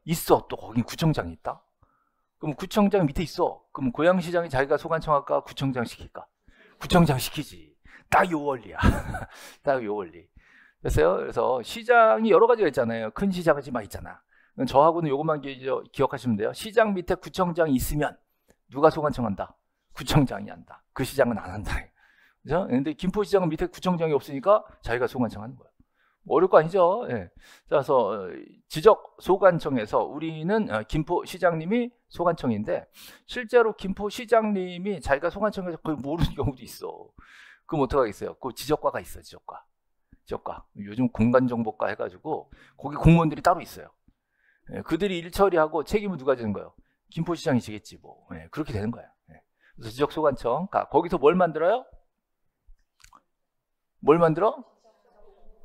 있어. 또 거긴 구청장이 있다. 그럼 구청장 밑에 있어. 그럼 고양시장이 자기가 소관청 할까? 구청장 시킬까? 구청장 시키지. 딱 요 원리야. 딱 요 원리. 그래서 시장이 여러 가지가 있잖아요. 큰 시장은 지금 있잖아. 저하고는 요것만 기억하시면 돼요. 시장 밑에 구청장이 있으면 누가 소관청 한다? 구청장이 한다. 그 시장은 안 한다. 그죠? 근데 김포시장은 밑에 구청장이 없으니까 자기가 소관청 하는 거예요. 어려울 거 아니죠. 그래서 지적 소관청에서 우리는 김포시장님이 소관청인데 실제로 김포시장님이 자기가 소관청에서 거의 모르는 경우도 있어. 그럼 어떡하겠어요? 그 지적과가 있어. 지적과. 요즘 공간정보과 해가지고 거기 공무원들이 따로 있어요. 그들이 일 처리하고 책임을 누가 지는 거예요? 김포시장이 지겠지 뭐. 그렇게 되는 거예요. 그래서 지적소관청. 거기서 뭘 만들어요? 뭘 만들어?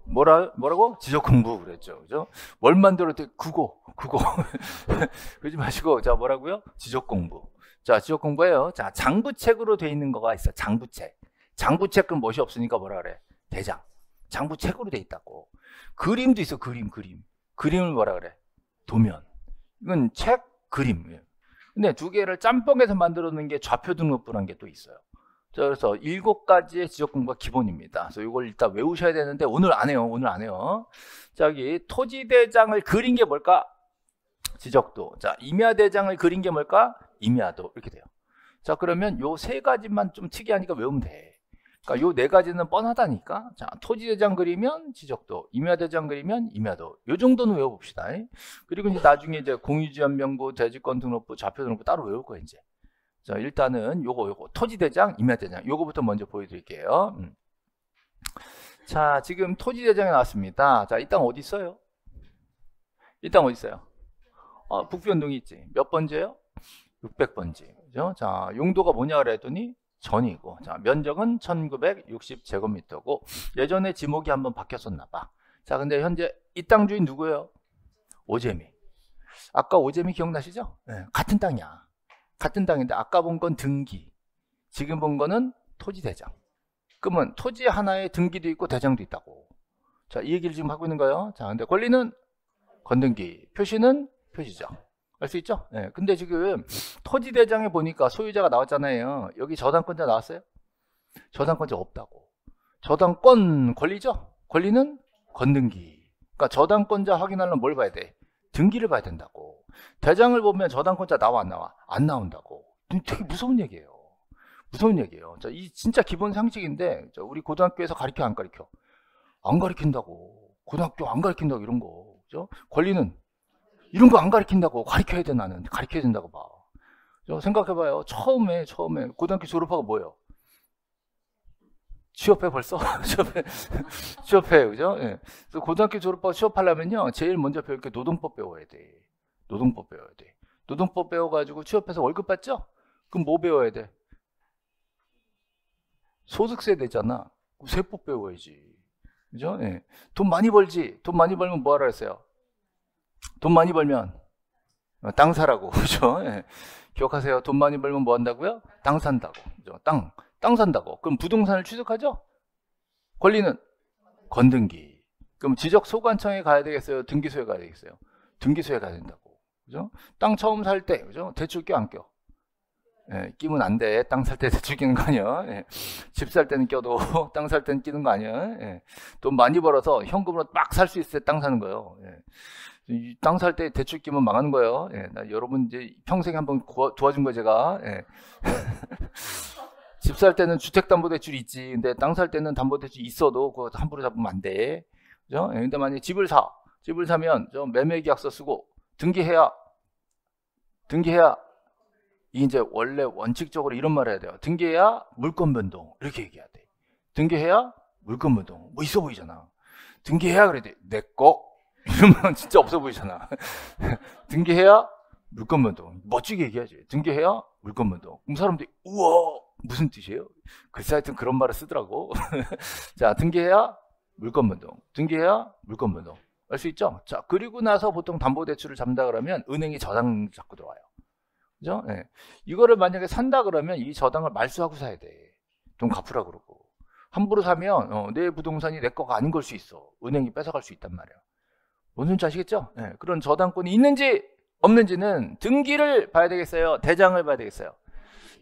뭐라고? 지적공부 그랬죠. 그죠? 뭘 만들었대? 국어. 그러지 마시고, 자, 뭐라고요? 지적공부. 자, 지적공부예요. 자, 장부책으로 돼 있는 거가 있어. 장부책. 장부책은 멋이 없으니까 뭐라 그래? 대장. 장부책으로 돼 있다고. 그림도 있어. 그림을 뭐라 그래? 도면. 이건 책, 그림. 근데 두 개를 짬뽕해서 만들어 놓은 게 좌표 등록부라는 게 또 있어요. 자, 그래서 7가지의 지적공부가 기본입니다. 그래서 이걸 일단 외우셔야 되는데 오늘 안 해요. 자, 여기 토지대장을 그린 게 뭘까? 지적도. 자, 임야대장을 그린 게 뭘까? 임야도. 이렇게 돼요. 자, 그러면 요 3가지만 좀 특이하니까 외우면 돼. 그러니까 요 4가지는 뻔하다니까. 자, 토지대장 그리면 지적도, 임야대장 그리면 임야도. 요 정도는 외워봅시다. 그리고 이제 나중에 이제 공유지연명부, 대지권 등록부, 좌표 등록부 따로 외울 거예요, 이제. 자, 일단은 요거 토지대장, 임야대장 요거부터 먼저 보여드릴게요. 자, 지금 토지대장이 나왔습니다. 자, 이 땅 어디 있어요? 이 땅 어디 있어요? 북변동이 있지. 몇 번지예요? 600번지. 그죠? 자, 용도가 뭐냐 그랬더니 전이고, 자, 면적은 1960제곱미터고 예전에 지목이 한번 바뀌었었나 봐. 자, 근데 현재 이 땅 주인 누구예요? 오재미. 아까 오재미 기억나시죠? 네, 같은 땅이야. 같은 당인데 아까 본 건 등기, 지금 본 거는 토지대장. 그러면 토지 하나에 등기도 있고 대장도 있다고. 자, 이 얘기를 지금 하고 있는 거예요. 자, 근데 권리는 건등기, 표시는 표시죠. 알 수 있죠? 네. 근데 지금 토지대장에 보니까 소유자가 나왔잖아요. 여기 저당권자 나왔어요? 저당권자 없다고. 저당권 권리죠? 권리는 건등기. 그러니까 저당권자 확인하려면 뭘 봐야 돼? 등기를 봐야 된다고. 대장을 보면 저당권자 나와 안 나와? 안 나온다고. 되게 무서운 얘기예요. 무서운 얘기예요. 자, 이 진짜 기본 상식인데 우리 고등학교에서 가르쳐 안 가르쳐? 안 가르친다고. 고등학교 안 가르친다고 이런 거. 그죠? 권리는 이런 거 안 가르친다고. 가르쳐야 돼. 나는 가르쳐야 된다고 봐. 생각해봐요. 처음에 고등학교 졸업하고 뭐예요? 취업해 벌써? 취업해, 그죠? 예. 그래서 고등학교 졸업하고 취업하려면요, 제일 먼저 배울 게 노동법 배워야 돼. 노동법 배워야 돼. 노동법 배워가지고 취업해서 월급 받죠? 그럼 뭐 배워야 돼? 소득세 되잖아. 세법 배워야지. 그죠? 예. 돈 많이 벌지. 돈 많이 벌면 뭐 하라 했어요? 돈 많이 벌면 땅 사라고. 그죠? 예. 기억하세요. 돈 많이 벌면 뭐 한다고요? 땅 산다고. 그죠? 땅 산다고. 그럼 부동산을 취득하죠? 권리는 건등기. 그럼 지적 소관청에 가야 되겠어요? 등기소에 가야 되겠어요? 등기소에 가야 된다고. 그죠? 땅 처음 살 때, 그죠? 대출 껴 안 껴? 예, 끼면 안 돼. 땅 살 때 대출 끼는 거 아니야. 예. 집 살 때는 껴도 땅 살 때는 끼는 거 아니야. 예. 돈 많이 벌어서 현금으로 막 살 수 있을 때 땅 사는 거예요. 예. 땅 살 때 대출 끼면 망하는 거예요. 예. 나 여러분 이제 평생에 한번 도와준 거 제가. 예. 집 살 때는 주택담보대출이 있지. 근데 땅 살 때는 담보대출이 있어도 그거 함부로 잡으면 안 돼. 그죠? 예. 근데 만약에 집을 사면 좀 매매계약서 쓰고 등기해야 이제 원래 원칙적으로 이런 말 해야 돼요. 등기해야 물권 변동. 이렇게 얘기해야 돼. 등기해야 물권 변동. 뭐 있어 보이잖아. 등기해야 그래야 돼. 내 거. 이러면 진짜 없어 보이잖아. 등기해야 물권 변동. 멋지게 얘기하지. 등기해야 물권 변동. 그럼 사람들이 우와 무슨 뜻이에요? 글쎄 하여튼 그런 말을 쓰더라고. 자, 등기해야 물권 변동. 등기해야 물권 변동. 알 수 있죠? 자, 그리고 나서 보통 담보대출을 잡는다 그러면 은행이 저당 잡고 들어와요. 그죠? 네. 이거를 만약에 산다 그러면 이 저당을 말소하고 사야 돼. 돈 갚으라 그러고. 함부로 사면 내 부동산이 내 거가 아닌 걸 수 있어. 은행이 뺏어갈 수 있단 말이야. 뭔 소리인지 아시겠죠? 네. 그런 저당권이 있는지 없는지는 등기를 봐야 되겠어요? 대장을 봐야 되겠어요?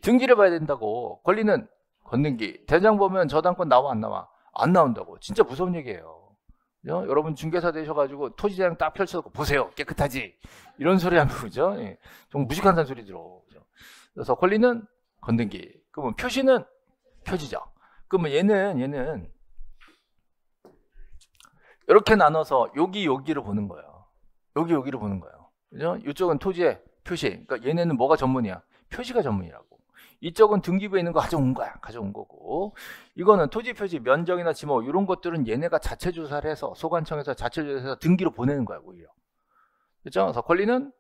등기를 봐야 된다고. 권리는 건등기. 대장 보면 저당권 나와 안 나와? 안 나온다고. 진짜 무서운 얘기예요. 그죠? 여러분 중개사 되셔가지고 토지대장 딱 펼쳐놓고 보세요. 깨끗하지? 이런 소리 하면 그죠? 예. 좀 무식한 소리 들어. 그죠? 그래서 권리는 건등기. 그러면 표시는 표지죠. 그러면 얘는 이렇게 나눠서 여기를 보는 거예요. 여기를 보는 거예요. 그죠? 이쪽은 토지의 표시. 그러니까 얘네는 뭐가 전문이야? 표시가 전문이라고. 이쪽은 등기부에 있는 거 가져온 거고. 이거는 토지 표시, 면적이나 지목 이런 것들은 얘네가 자체 조사를 해서 소관청에서 자체 조사해서 등기로 보내는 거야, 오히려. 그렇죠? 그래서 권리는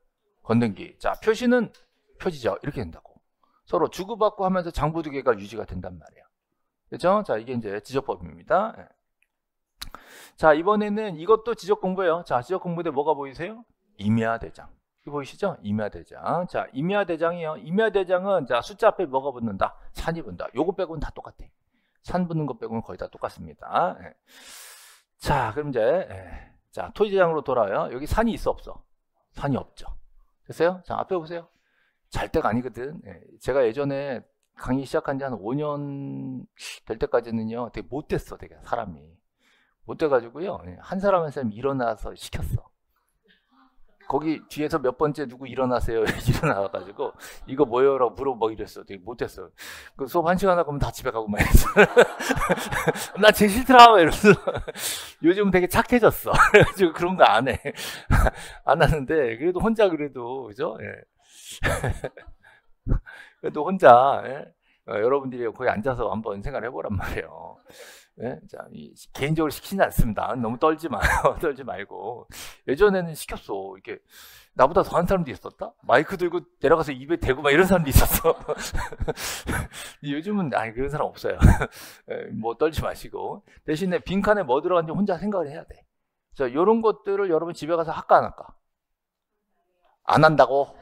건등기. 자, 표시는 표지죠. 이렇게 된다고. 서로 주고받고 하면서 장부두개가 유지가 된단 말이야. 그렇죠? 자, 이게 이제 지적법입니다. 자, 이번에는 이것도 지적 공부예요. 자, 지적 공부인데 뭐가 보이세요? 임야대장. 이거 보이시죠? 임야대장. 자, 임야대장이요. 임야대장은 자, 숫자 앞에 뭐가 붙는다? 산이 붙는다. 요거 빼고는 다 똑같아. 산 붙는 것 빼고는 거의 다 똑같습니다. 예. 자, 그럼 이제 자, 토지대장으로 돌아와요. 여기 산이 있어 없어? 산이 없죠. 됐어요? 자, 앞에 보세요. 잘 때가 아니거든. 예. 제가 예전에 강의 시작한 지 한 5년 될 때까지는요. 되게 못됐어. 되게 사람이. 못돼가지고요. 한 사람 일어나서 시켰어. 거기 뒤에서 몇 번째 누구 일어나세요? 일어나가지고 이거 뭐예요? 라고 물어보고 이랬어. 되게 못했어. 그 수업 1시간 하고 그러면 다 집에 가고 막 했어. 나 제일 싫더라. 이러면서. 요즘 되게 착해졌어. 그래가지고 그런 거 안 해. 안 하는데 그래도 혼자 그래도 그죠? 예. 그래도 혼자 여러분들이 거기 앉아서 한번 생각을 해보란 말이에요. 네? 자, 개인적으로 시키진 않습니다. 너무 떨지 마요. 떨지 말고. 예전에는 시켰어. 이렇게 나보다 더한 사람도 있었다? 마이크 들고 내려가서 입에 대고 막 이런 사람도 있었어. 요즘은 그런 사람 없어요. 뭐 떨지 마시고. 대신에 빈칸에 뭐 들어갔는지 혼자 생각을 해야 돼. 자, 이런 것들을 여러분 집에 가서 할까 안 할까? 안 한다고?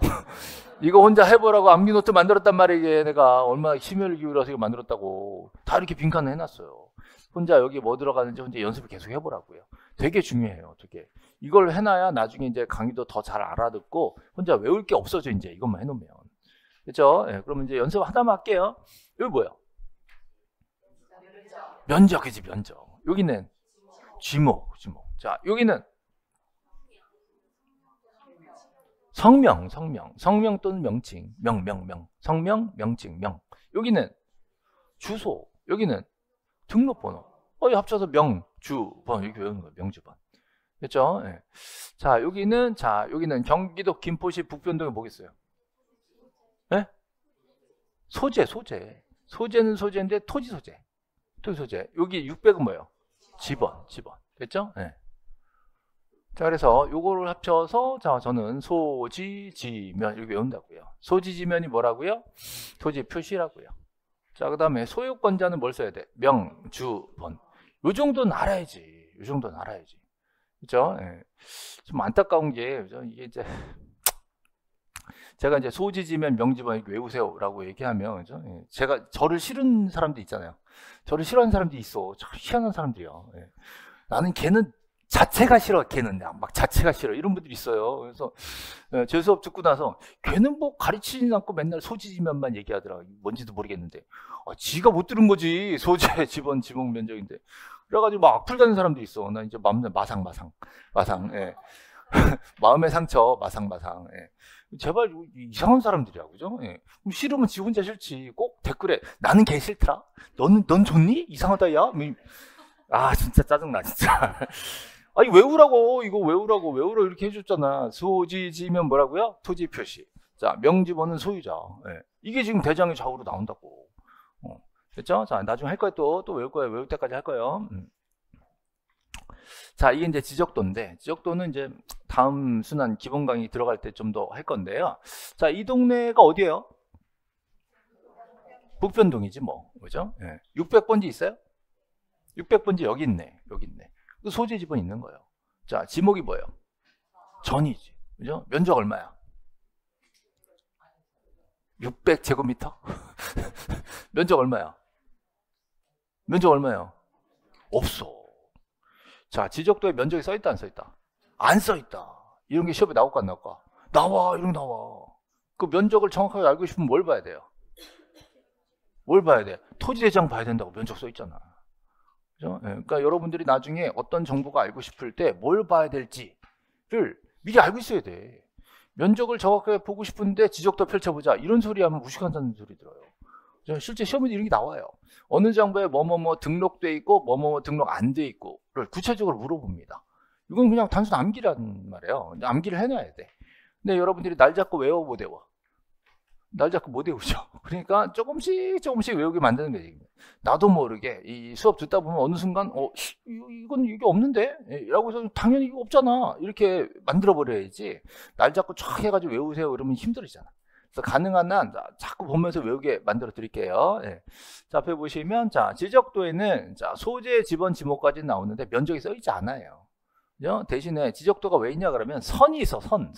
이거 혼자 해보라고 암기노트 만들었단 말이에요. 내가 얼마나 힘을 기울여서 이거 만들었다고. 다 이렇게 빈칸을 해놨어요. 혼자 여기 뭐 들어가는지 혼자 연습을 계속 해보라고요. 되게 중요해요. 되게. 이걸 해놔야 나중에 이제 강의도 더 잘 알아듣고 혼자 외울 게 없어져. 이제 이것만 해놓으면. 그렇죠? 네, 그럼 이제 연습 하나만 할게요. 여기 뭐예요? 면적이지, 면적. 여기는 지목. 자, 여기는 성명 또는 명칭, 성명, 명칭, 명. 여기는 주소, 여기는 등록번호. 합쳐서 명, 주, 번 이렇게 외우는 거예요. 명주번. 그렇죠? 네. 자, 여기는 경기도 김포시 북변동에 뭐겠어요? 네? 소재는 소재인데 토지 소재. 여기 600은 뭐예요? 지번. 됐죠? 네. 자, 그래서 요거를 합쳐서 자, 저는 소지지면 이렇게 외운다고요. 소지지면이 뭐라고요? 토지 표시라고요. 자, 그다음에 소유권자는 뭘 써야 돼? 명, 주, 번. 요 정도는 알아야지. 그죠? 예. 좀 안타까운 게, 그죠? 이게 이제 제가 이제 소지지면 명지번 이렇게 외우세요라고 얘기하면, 그죠? 예. 저를 싫은 사람도 있잖아요. 저를 싫어하는 사람들이 있어. 참 희한한 사람들이요. 예. 나는 걔는 자체가 싫어. 막 자체가 싫어. 이런 분들이 있어요. 그래서 제 수업 듣고 나서 걔는 뭐 가르치진 않고 맨날 소지지면만 얘기하더라. 뭔지도 모르겠는데 지가 못 들은 거지. 소재, 지번, 지목 면적인데. 그래가지고 막 악플 다는 사람도 있어. 나 이제 마상. 예. 마음의 상처, 마상. 예. 제발 이상한 사람들이야, 그죠? 예. 싫으면 지 혼자 싫지. 꼭 댓글에 나는 걔 싫더라. 넌 좋니? 이상하다, 야. 진짜 짜증나, 진짜. 아니, 외우라고 이렇게 해줬잖아. 소지지면 뭐라고요? 토지 표시. 자, 명지번은 소유자. 예. 이게 지금 대장의 좌우로 나온다고. 됐죠? 자, 나중에 할 거예요. 또 외울 거예요. 외울 때까지 할 거예요. 자, 이게 이제 지적도인데, 지적도는 이제 다음 순환 기본 강의 들어갈 때 좀 더 할 건데요. 자, 이 동네가 어디예요? 북변동이지 뭐. 그죠? 예. 600번지 있어요? 600번지 여기 있네. 그 소재 지번 있는 거예요. 자, 지목이 뭐예요? 전이지. 그죠? 면적 얼마야? 600제곱미터? 면적 얼마야? 없어. 자, 지적도에 면적이 써있다, 안 써있다? 안 써있다. 이런 게 시험에 나올까, 안 나올까? 나와. 그 면적을 정확하게 알고 싶으면 뭘 봐야 돼요? 토지대장 봐야 된다고. 면적 써있잖아. 그죠? 그러니까 여러분들이 나중에 어떤 정보가 알고 싶을 때 뭘 봐야 될지를 미리 알고 있어야 돼. 면적을 정확하게 보고 싶은데 지적도 펼쳐보자. 이런 소리 하면 무식한다는 소리 들어요. 실제 시험에도 이런 게 나와요. 어느 정보에 뭐뭐뭐 등록돼 있고 뭐뭐뭐 등록 안 돼 있고를 구체적으로 물어봅니다. 이건 그냥 단순 암기란 말이에요. 암기를 해놔야 돼. 근데 여러분들이 날 잡고 외워 못 외워. 날 잡고 못 외우죠. 그러니까 조금씩 외우게 만드는 거지. 나도 모르게 이 수업 듣다 보면 어느 순간 이게 없는데? 라고 해서 당연히 이거 없잖아. 이렇게 만들어 버려야지. 날 잡고 쫙 해가지고 외우세요. 이러면 힘들잖아. 그래서 가능한 한 자꾸 보면서 외우게 만들어 드릴게요. 예. 자, 앞에 보시면 자, 지적도에는 자, 소재, 지번, 지목까지 나오는데 면적이 써 있지 않아요. 그죠? 대신에 지적도가 왜 있냐 그러면 선이 있어. 선.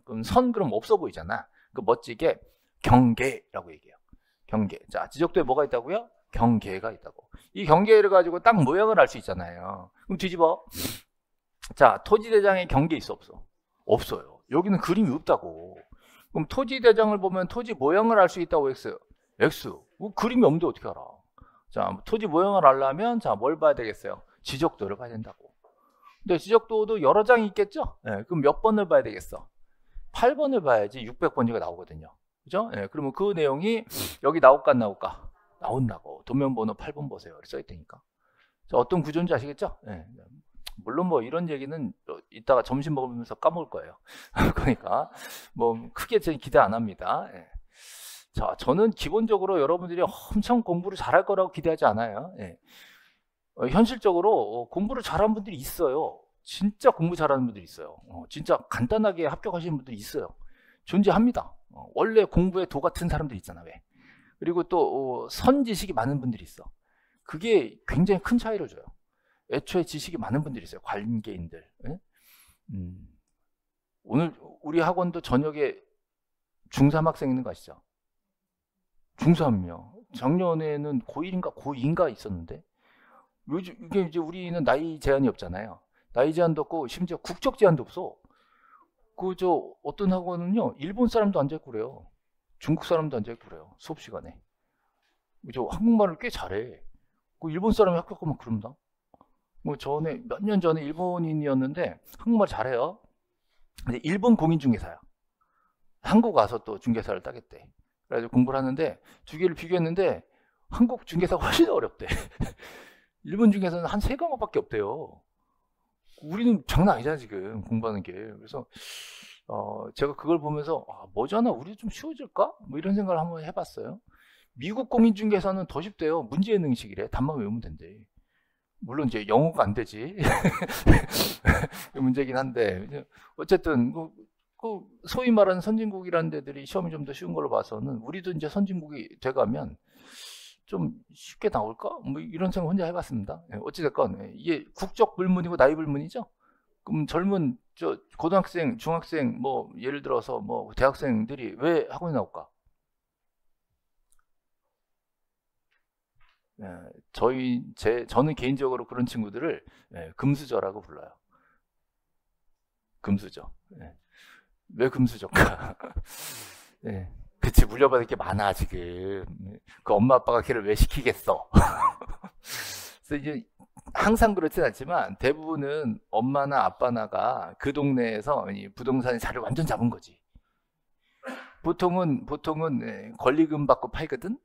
그럼 그럼 없어 보이잖아. 그 멋지게 경계라고 얘기해요. 경계. 자, 지적도에 뭐가 있다고요? 경계가 있다고. 이 경계를 가지고 딱 모양을 알 수 있잖아요. 그럼 뒤집어. 자, 토지대장에 경계 있어, 없어? 없어요. 여기는 그림이 없다고. 그럼 토지대장을 보면 토지 모양을 알 수 있다고 X. 그림이 없는데 어떻게 알아? 자, 토지 모양을 알려면 자, 뭘 봐야 되겠어요? 지적도를 봐야 된다고. 근데 지적도도 여러 장이 있겠죠? 네, 그럼 몇 번을 봐야 되겠어? 8번을 봐야지 600번지가 나오거든요. 그죠? 네, 그러면 그 내용이 여기 나올까 안 나올까? 나온다고. 도면번호 8번 보세요. 이렇게 써있다니까. 자, 어떤 구조인지 아시겠죠? 네. 물론 뭐 이런 얘기는 이따가 점심 먹으면서 까먹을 거예요. 그러니까 뭐 크게 기대 안 합니다. 네. 자, 저는 기본적으로 여러분들이 엄청 공부를 잘할 거라고 기대하지 않아요. 네. 현실적으로 공부를 잘하는 분들이 있어요. 진짜 공부 잘하는 분들이 있어요. 진짜 간단하게 합격하시는 분들이 있어요. 존재합니다. 원래 공부에 도 같은 사람들 있잖아. 왜? 그리고 또 선지식이 많은 분들이 있어. 그게 굉장히 큰 차이를 줘요. 애초에 지식이 많은 분들이 있어요. 관계인들. 오늘 우리 학원도 저녁에 중3 학생 있는 거 아시죠? 중3이요. 작년에는 고1인가 고2인가 있었는데, 요즘 이게 이제 우리는 나이 제한이 없잖아요. 나이 제한도 없고 심지어 국적 제한도 없어. 그 저 어떤 학원은요, 일본 사람도 앉아있고 그래요. 중국 사람도 앉아있고 그래요. 수업 시간에. 저 한국말을 꽤 잘해. 그 일본 사람이 학교 가면 그런다. 뭐 전에 몇 년 전에 일본인이었는데 한국말 잘해요. 근데 일본 공인중개사야. 한국 와서 또 중개사를 따겠대. 그래가지고 공부를 하는데 두 개를 비교했는데 한국 중개사가 훨씬 어렵대. 일본 중개사는 한 3과목밖에 없대요. 우리는 장난 아니잖아 지금 공부하는 게. 그래서 제가 그걸 보면서 뭐잖아, 우리도 좀 쉬워질까? 뭐 이런 생각을 한번 해봤어요. 미국 공인중개사는 더 쉽대요. 문제예능식이래. 답만 외우면 된대. 물론 이제 영어가 안 되지. 문제긴 한데 어쨌든 그 소위 말하는 선진국이라는 데들이 시험이 좀 더 쉬운 걸로 봐서는 우리도 이제 선진국이 돼가면 좀 쉽게 나올까? 뭐 이런 생각 혼자 해봤습니다. 어찌됐건 이게 국적 불문이고 나이 불문이죠. 그럼 젊은 저 고등학생, 중학생, 뭐 예를 들어서 뭐 대학생들이 왜 학원에 나올까? 저는 개인적으로 그런 친구들을 금수저라고 불러요. 금수저. 왜 금수저일까? 그치, 물려받을 게 많아 지금. 그 엄마 아빠가 걔를 왜 시키겠어? 그래서 이제 항상 그렇진 않지만 대부분은 엄마나 아빠나가 그 동네에서 이 부동산 자리를 완전 잡은 거지. 보통은 권리금 받고 팔거든.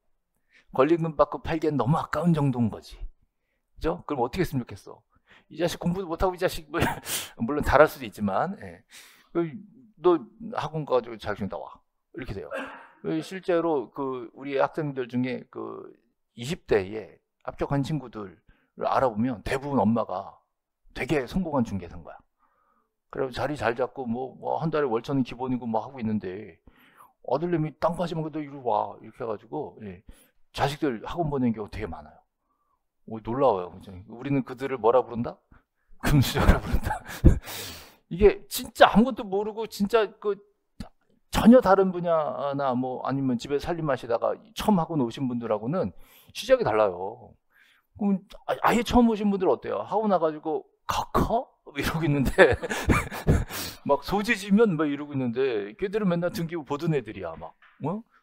권리금 받고 팔기엔 너무 아까운 정도인 거지. 그죠? 그럼 어떻게 했으면 좋겠어? 이 자식 공부도 못하고 이 자식 뭐 물론 잘할 수도 있지만 너 학원 가지고 자격증 나와 이렇게 돼요. 실제로 그 우리 학생들 중에 그 20대에 합격한 친구들을 알아보면 대부분 엄마가 되게 성공한 중개사인 거야. 그래서 자리 잘 잡고 뭐 한 달에 월천은 기본이고 뭐 하고 있는데 아들내미 땅 가지면 너 이리 와 이렇게 해가지고 자식들 학원 보내는 경우 되게 많아요. 놀라워요. 굉장히. 우리는 그들을 뭐라 부른다? 금수저라 부른다. 이게 진짜 아무것도 모르고 진짜 그 전혀 다른 분야나 뭐 아니면 집에 살림하시다가 처음 학원 오신 분들하고는 시작이 달라요. 그럼 아예 처음 오신 분들 어때요? 학원 와가지고 카카? 이러고 있는데 막 소지지면 막 이러고 있는데 걔들은 맨날 등기부 보던 애들이야 막.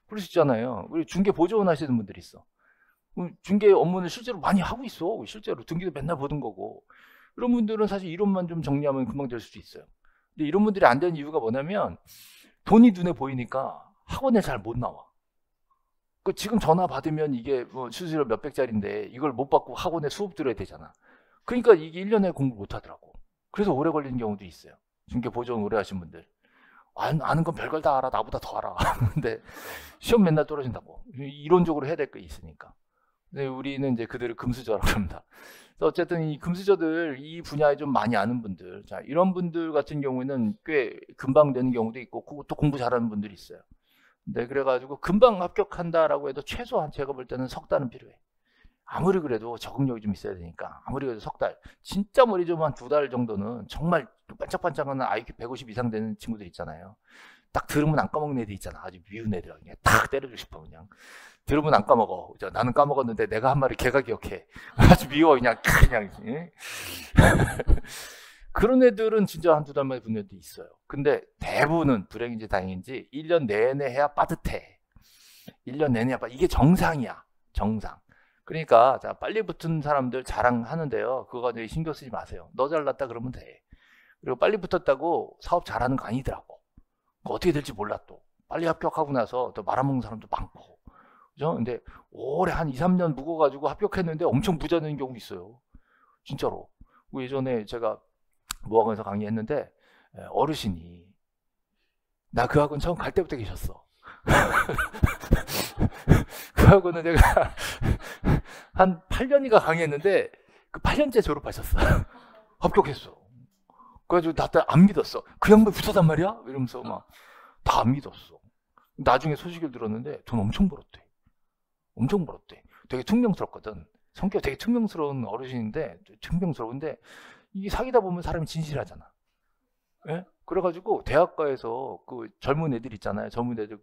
그럴 수 있잖아요. 우리 중개 보조원 하시는 분들이 있어. 중개 업무는 실제로 많이 하고 있어. 실제로 등기도 맨날 보던 거고. 이런 분들은 사실 이론만 좀 정리하면 금방 될 수도 있어요. 근데 이런 분들이 안 되는 이유가 뭐냐면 돈이 눈에 보이니까 학원에 잘 못 나와. 지금 전화 받으면 이게 뭐 수수료 몇백짜리인데 이걸 못 받고 학원에 수업 들어야 되잖아. 그러니까 이게 1년에 공부 못 하더라고. 그래서 오래 걸리는 경우도 있어요. 중개 보조원 오래 하신 분들. 아는 건 별걸 다 알아. 나보다 더 알아. 근데 시험 맨날 떨어진다고. 이론적으로 해야 될 게 있으니까. 근데 우리는 이제 그들을 금수저라고 합니다. 그래서 어쨌든 이 금수저들, 이 분야에 좀 많이 아는 분들, 자, 이런 분들 같은 경우에는 꽤 금방 되는 경우도 있고, 또 공부 잘하는 분들이 있어요. 네, 그래가지고 금방 합격한다라고 해도 최소한 제가 볼 때는 석 달은 필요해. 아무리 그래도 적응력이 좀 있어야 되니까. 아무리 그래도 석 달. 진짜 머리 좀 한 2달 정도는 정말 반짝반짝하는 IQ 150 이상 되는 친구들 있잖아요. 딱 들으면 안 까먹는 애들 있잖아. 아주 미운 애들. 그냥 탁 때려주고 싶어, 그냥. 들으면 안 까먹어. 나는 까먹었는데 내가 한 말을 걔가 기억해. 아주 미워, 그냥. 그런 애들은 진짜 한두 달 만에 붙는 애도 있어요. 근데 대부분은 불행인지 다행인지 1년 내내 해야 빠듯해. 1년 내내 해야 이게 정상이야. 정상. 그러니까 자, 빨리 붙은 사람들 자랑하는데요. 그거 가지고 신경 쓰지 마세요. 너 잘났다 그러면 돼. 그리고 빨리 붙었다고 사업 잘하는 거 아니더라고. 어떻게 될지 몰라 또. 빨리 합격하고 나서 또 말아먹는 사람도 많고. 그죠? 근데 오래 한 2, 3년 묵어가지고 합격했는데 엄청 부자 되는 경우 있어요. 진짜로. 예전에 제가 모학원에서 강의했는데 어르신이 나 그 학원 처음 갈 때부터 계셨어. 그 학원은 내가 한 8년이가 강의했는데 그 8년째 졸업하셨어. 합격했어. 그래가지고 나 안 믿었어. 그 양반 붙었단 말이야? 이러면서 막 다 안 믿었어. 나중에 소식을 들었는데 돈 엄청 벌었대. 엄청 벌었대. 되게 퉁명스럽거든. 성격 되게 퉁명스러운 어르신인데 퉁명스러운데 이게 사귀다 보면 사람이 진실하잖아. 예? 그래가지고 대학가에서 그 젊은 애들 있잖아요. 젊은 애들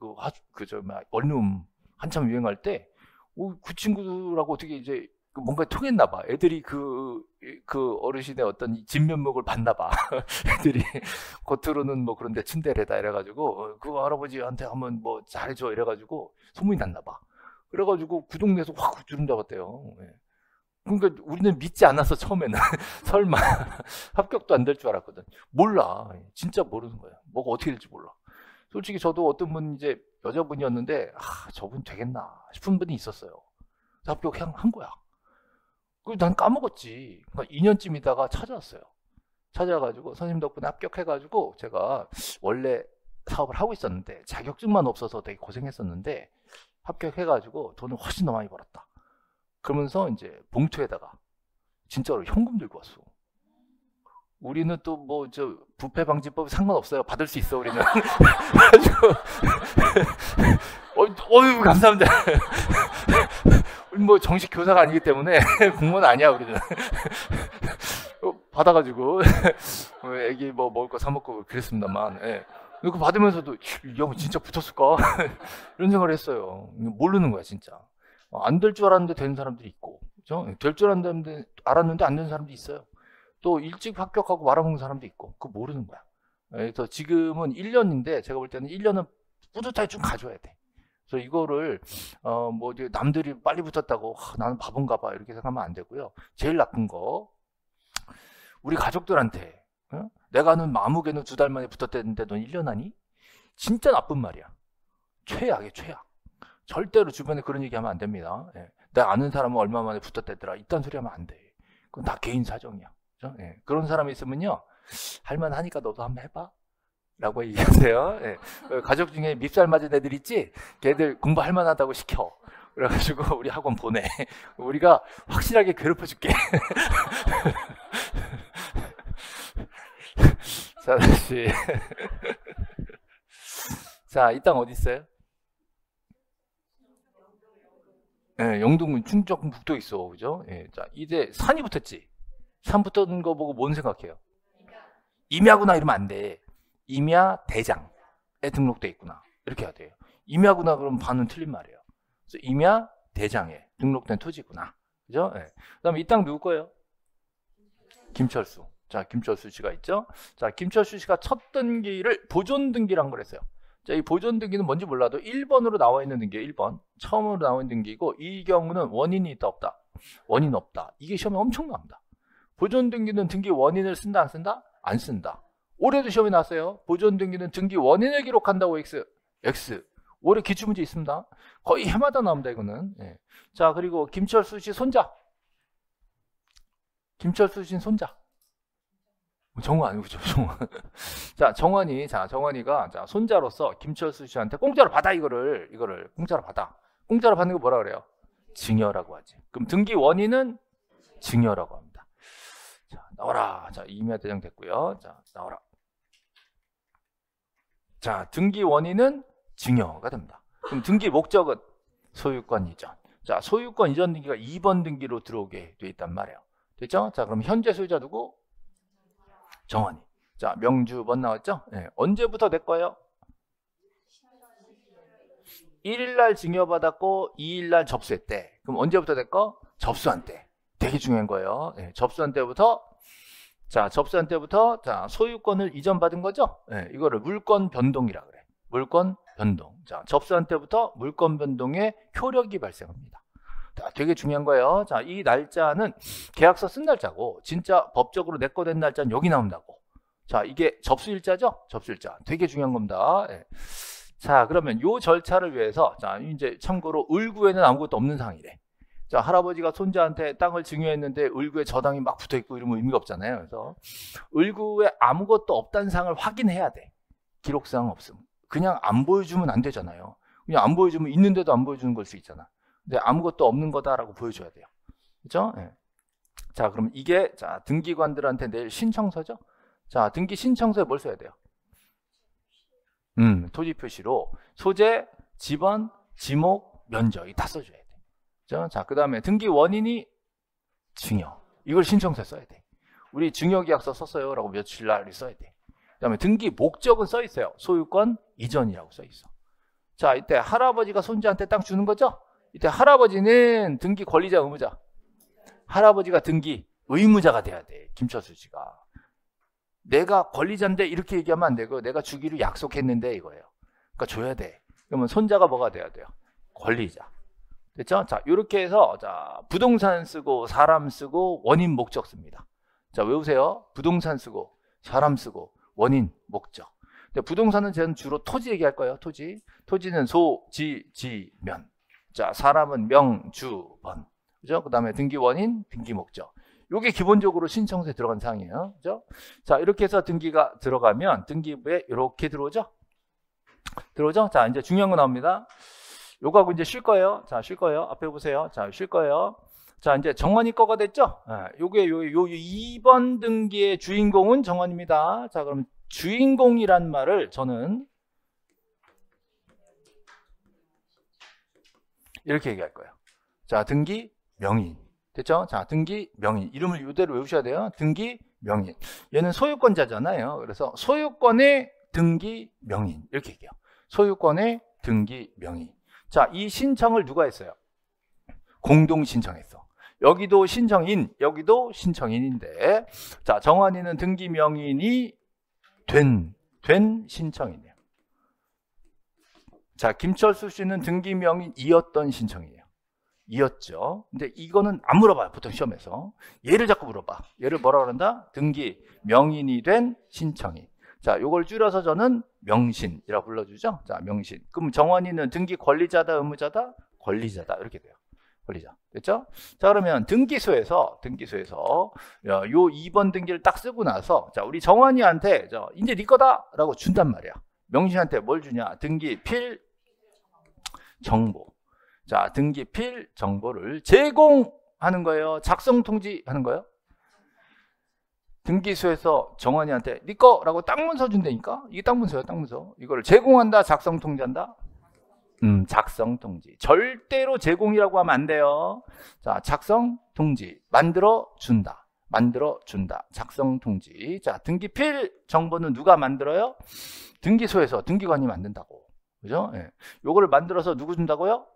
원룸 한참 유행할 때, 그 친구들하고 어떻게 이제 뭔가 통했나 봐. 애들이 그 어르신의 어떤 진면목을 봤나 봐. 애들이 겉으로는 뭐 그런데 츤데레다 이래가지고 그 할아버지한테 한번 뭐 잘해줘 이래가지고 소문이 났나 봐. 그래가지고 그 동네에서 확 주름 잡았대요. 예. 그러니까 우리는 믿지 않았어 처음에는. 설마 합격도 안 될 줄 알았거든. 몰라. 진짜 모르는 거야. 뭐가 어떻게 될지 몰라. 솔직히 저도 어떤 분 이제 여자분이었는데 저분 되겠나 싶은 분이 있었어요. 합격한 거야. 난 까먹었지. 그러니까 2년쯤 있다가 찾아왔어요. 찾아가지고 선생님 덕분에 합격해가지고 제가 원래 사업을 하고 있었는데 자격증만 없어서 되게 고생했었는데 합격해가지고 돈을 훨씬 더 많이 벌었다. 그러면서 이제 봉투에다가 진짜로 현금 들고 왔어. 우리는 또 뭐 저 부패 방지법 상관없어요. 받을 수 있어 우리는. 그래가지고 어유 감사합니다. 우리 뭐 정식 교사가 아니기 때문에 공무원 아니야 우리는. 받아가지고 애기 뭐 먹을 거 사 먹고 그랬습니다만. 예. 이거 받으면서도 야 진짜 붙었을까 이런 생각을 했어요. 모르는 거야 진짜. 안 될 줄 알았는데 되는 사람들이 있고, 그죠? 될 줄 알았는데 안 되는 사람도 있어요. 또 일찍 합격하고 말아먹는 사람도 있고, 그거 모르는 거야. 그래서 지금은 1년인데 제가 볼 때는 1년은 뿌듯하게 좀 가져야 돼. 그래서 이거를 뭐 남들이 빨리 붙었다고 나는 바본가 봐 이렇게 생각하면 안 되고요. 제일 나쁜 거 우리 가족들한테 내가 아는 마무개는 2달 만에 붙었다는데 넌 1년 하니? 진짜 나쁜 말이야. 최악이야 최악. 절대로 주변에 그런 얘기하면 안 됩니다. 예. 내가 아는 사람은 얼마 만에 붙었다더라 이딴 소리 하면 안 돼. 그건 다 개인 사정이야. 그렇죠? 예. 그런 사람이 있으면요 할만하니까 너도 한번 해봐 라고 얘기하세요. 예. 가족 중에 밉살 맞은 애들 있지? 걔들 공부 할만하다고 시켜. 그래가지고 우리 학원 보내. 우리가 확실하게 괴롭혀줄게. 자 다시. 자 이 땅 어디 있어요? 예, 영동군 충청 북도에 있어, 그죠? 예, 자, 이제 산이 붙었지. 산 붙은 거 보고 뭔 생각해요? 임야구나 이러면 안 돼. 임야 대장에 등록돼 있구나. 이렇게 해야 돼요. 임야구나 그러면 반은 틀린 말이에요. 그래서 임야 대장에 등록된 토지구나, 그죠? 예. 그다음에 이 땅 누구 거예요? 김철수. 자, 김철수 씨가 있죠. 자, 김철수 씨가 첫 등기를 보존 등기란 걸 했어요. 자, 이 보존 등기는 뭔지 몰라도 1번으로 나와 있는 등기예요. 1번. 처음으로 나와 있는 등기고 이 경우는 원인이 있다 없다? 원인 없다. 이게 시험에 엄청 나옵니다. 보존 등기는 등기 원인을 쓴다 안 쓴다? 안 쓴다. 올해도 시험에 나왔어요. 보존 등기는 등기 원인을 기록한다고 X. 올해 기출문제 있습니다. 거의 해마다 나옵니다. 이거는. 예. 자, 그리고 김철수 씨 손자. 김철수 씨 손자. 정원 아니고 정원. 자, 정원이가 손자로서 김철수 씨한테 공짜로 받아 이거를 공짜로 받아. 공짜로 받는 거 뭐라 그래요? 증여라고 하지. 그럼 등기 원인은 증여라고 합니다. 자, 나와라. 자, 임야 대장 됐고요. 자, 나와라. 자, 등기 원인은 증여가 됩니다. 그럼 등기 목적은 소유권 이전. 자, 소유권 이전 등기가 2번 등기로 들어오게 돼 있단 말이에요. 됐죠? 자, 그럼 현재 소유자 누구? 정원이. 자, 명주 뭔 나왔죠? 네. 언제부터 내 거예요? 1일날 증여받았고 2일날 접수했대. 그럼 언제부터 내 거? 접수한 때. 되게 중요한 거예요. 네. 접수한 때부터 자, 소유권을 이전받은 거죠? 네. 이거를 물권 변동이라 그래. 물권 변동. 자, 접수한 때부터 물권 변동의 효력이 발생합니다. 자, 되게 중요한 거예요. 자, 이 날짜는 계약서 쓴 날짜고 진짜 법적으로 내 거 된 날짜는 여기 나온다고. 자, 이게 접수일자죠? 접수일자. 되게 중요한 겁니다. 예. 자, 그러면 요 절차를 위해서 자, 이제 참고로 을구에는 아무것도 없는 상황이래. 자, 할아버지가 손자한테 땅을 증여했는데 을구에 저당이 막 붙어 있고 이러면 의미가 없잖아요. 그래서 을구에 아무것도 없다는 상을 확인해야 돼. 기록사항 없음. 그냥 안 보여주면 안 되잖아요. 그냥 안 보여주면 있는데도 안 보여주는 걸 수 있잖아. 근데 아무것도 없는 거다라고 보여줘야 돼요. 그죠? 네. 자, 그럼 이게 자, 등기관들한테 내일 신청서죠? 자, 등기 신청서에 뭘 써야 돼요? 토지 표시로 소재, 지번, 지목, 면적 이 다 써줘야 돼. 그죠? 자, 그 다음에 등기 원인이 증여. 이걸 신청서에 써야 돼. 우리 증여계약서 썼어요 라고 며칠 날 써야 돼. 그다음에 등기 목적은 써 있어요. 소유권 이전이라고 써 있어. 자, 이때 할아버지가 손자한테 땅 주는 거죠? 이때 할아버지는 등기 권리자, 의무자. 할아버지가 등기 의무자가 돼야 돼. 김철수 씨가. 내가 권리자인데 이렇게 얘기하면 안 되고 내가 주기로 약속했는데 이거예요. 그러니까 줘야 돼. 그러면 손자가 뭐가 돼야 돼요? 권리자. 됐죠? 자, 이렇게 해서 자, 부동산 쓰고 사람 쓰고 원인 목적 씁니다. 자, 외우세요. 부동산 쓰고 사람 쓰고 원인 목적. 근데 부동산은 저는 주로 토지 얘기할 거예요. 토지. 토지는 소, 지, 지, 면. 자, 사람은 명, 주, 번. 그죠? 그다음에 등기 원인, 등기 목적. 요게 기본적으로 신청서에 들어간 사항이에요. 그죠? 자, 이렇게 해서 등기가 들어가면 등기부에 이렇게 들어오죠? 들어오죠? 자, 이제 중요한 거 나옵니다. 요거하고 이제 쉴 거예요. 자, 쉴 거예요. 앞에 보세요. 자, 쉴 거예요. 자, 이제 정환이 거가 됐죠? 요게 요 2번 등기의 주인공은 정환입니다. 자, 그럼 주인공이란 말을 저는 이렇게 얘기할 거예요. 자, 등기 명인. 됐죠? 자, 등기 명인. 이름을 이대로 외우셔야 돼요. 등기 명인. 얘는 소유권자잖아요. 그래서 소유권의 등기 명인. 이렇게 얘기해요. 소유권의 등기 명인. 자, 이 신청을 누가 했어요? 공동 신청했어. 여기도 신청인, 여기도 신청인인데, 자, 정환이는 등기 명인이 된 신청이네요. 자, 김철수 씨는 등기 명인이었던 신청이에요. 이었죠. 근데 이거는 안 물어봐요. 보통 시험에서. 얘를 자꾸 물어봐. 얘를 뭐라 그런다? 등기 명인이 된 신청인. 자, 요걸 줄여서 저는 명신이라고 불러주죠. 자, 명신. 그럼 정환이는 등기 권리자다, 의무자다? 권리자다. 이렇게 돼요. 권리자. 됐죠? 자, 그러면 등기소에서 요 2번 등기를 딱 쓰고 나서 자, 우리 정환이한테 이제 네 거다라고 준단 말이야. 명신한테 뭘 주냐? 등기 필 정보. 자, 등기 필 정보를 제공하는 거예요. 작성 통지하는 거예요. 등기소에서 정환이한테 네 거라고 딱 문서 준다니까. 이게 딱 문서예요. 딱 문서. 이거를 제공한다, 작성 통지한다. 작성 통지. 절대로 제공이라고 하면 안 돼요. 자, 작성 통지. 만들어 준다. 작성 통지. 자, 등기필 정보는 누가 만들어요? 등기소에서 등기관이 만든다고. 그죠? 예. 요거를 만들어서 누구 준다고요?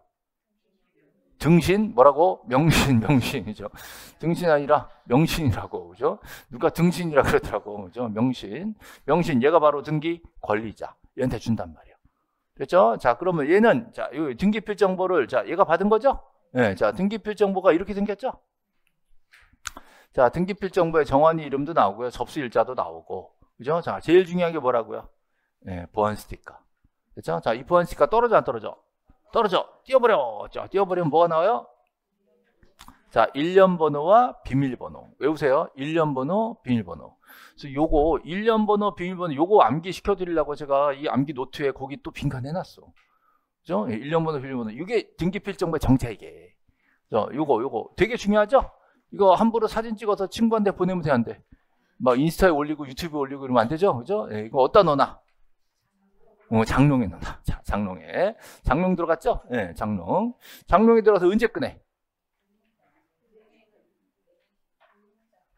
등신 뭐라고? 명신이죠. 등신 아니라 명신이라고. 그죠? 누가 등신이라 그러더라고. 그죠? 명신 얘가 바로 등기 권리자. 얘한테 준단 말이에요. 됐죠? 자, 그러면 얘는 자, 이 등기필 정보를 자, 얘가 받은 거죠? 네, 자, 등기필 정보가 이렇게 생겼죠? 자, 등기필 정보에 정환이 이름도 나오고요. 접수 일자도 나오고. 그죠? 자, 제일 중요한 게 뭐라고요? 네, 보안 스티커. 됐죠? 자, 이 보안 스티커 떨어져 안 떨어져? 떨어져. 띄워버려. 자, 띄워버리면 뭐가 나와요? 자, 일련 번호와 비밀번호. 외우세요. 일련 번호, 비밀번호. 그래서 요거 일련 번호, 비밀번호 요거 암기 시켜드리려고 제가 이 암기 노트에 거기 또 빈칸 해놨어. 그죠? 일련 번호, 비밀번호. 이게 등기필 정보의 정체 이게. 요거 되게 중요하죠? 이거 함부로 사진 찍어서 친구한테 보내면 돼, 안 돼? 막 인스타에 올리고 유튜브에 올리고 이러면 안 되죠? 그죠? 예, 이거 어디다 넣어놔? 장롱에 넣어놔. 자, 장롱에. 장롱 들어갔죠? 예, 장롱. 장롱에 들어가서 언제 꺼내?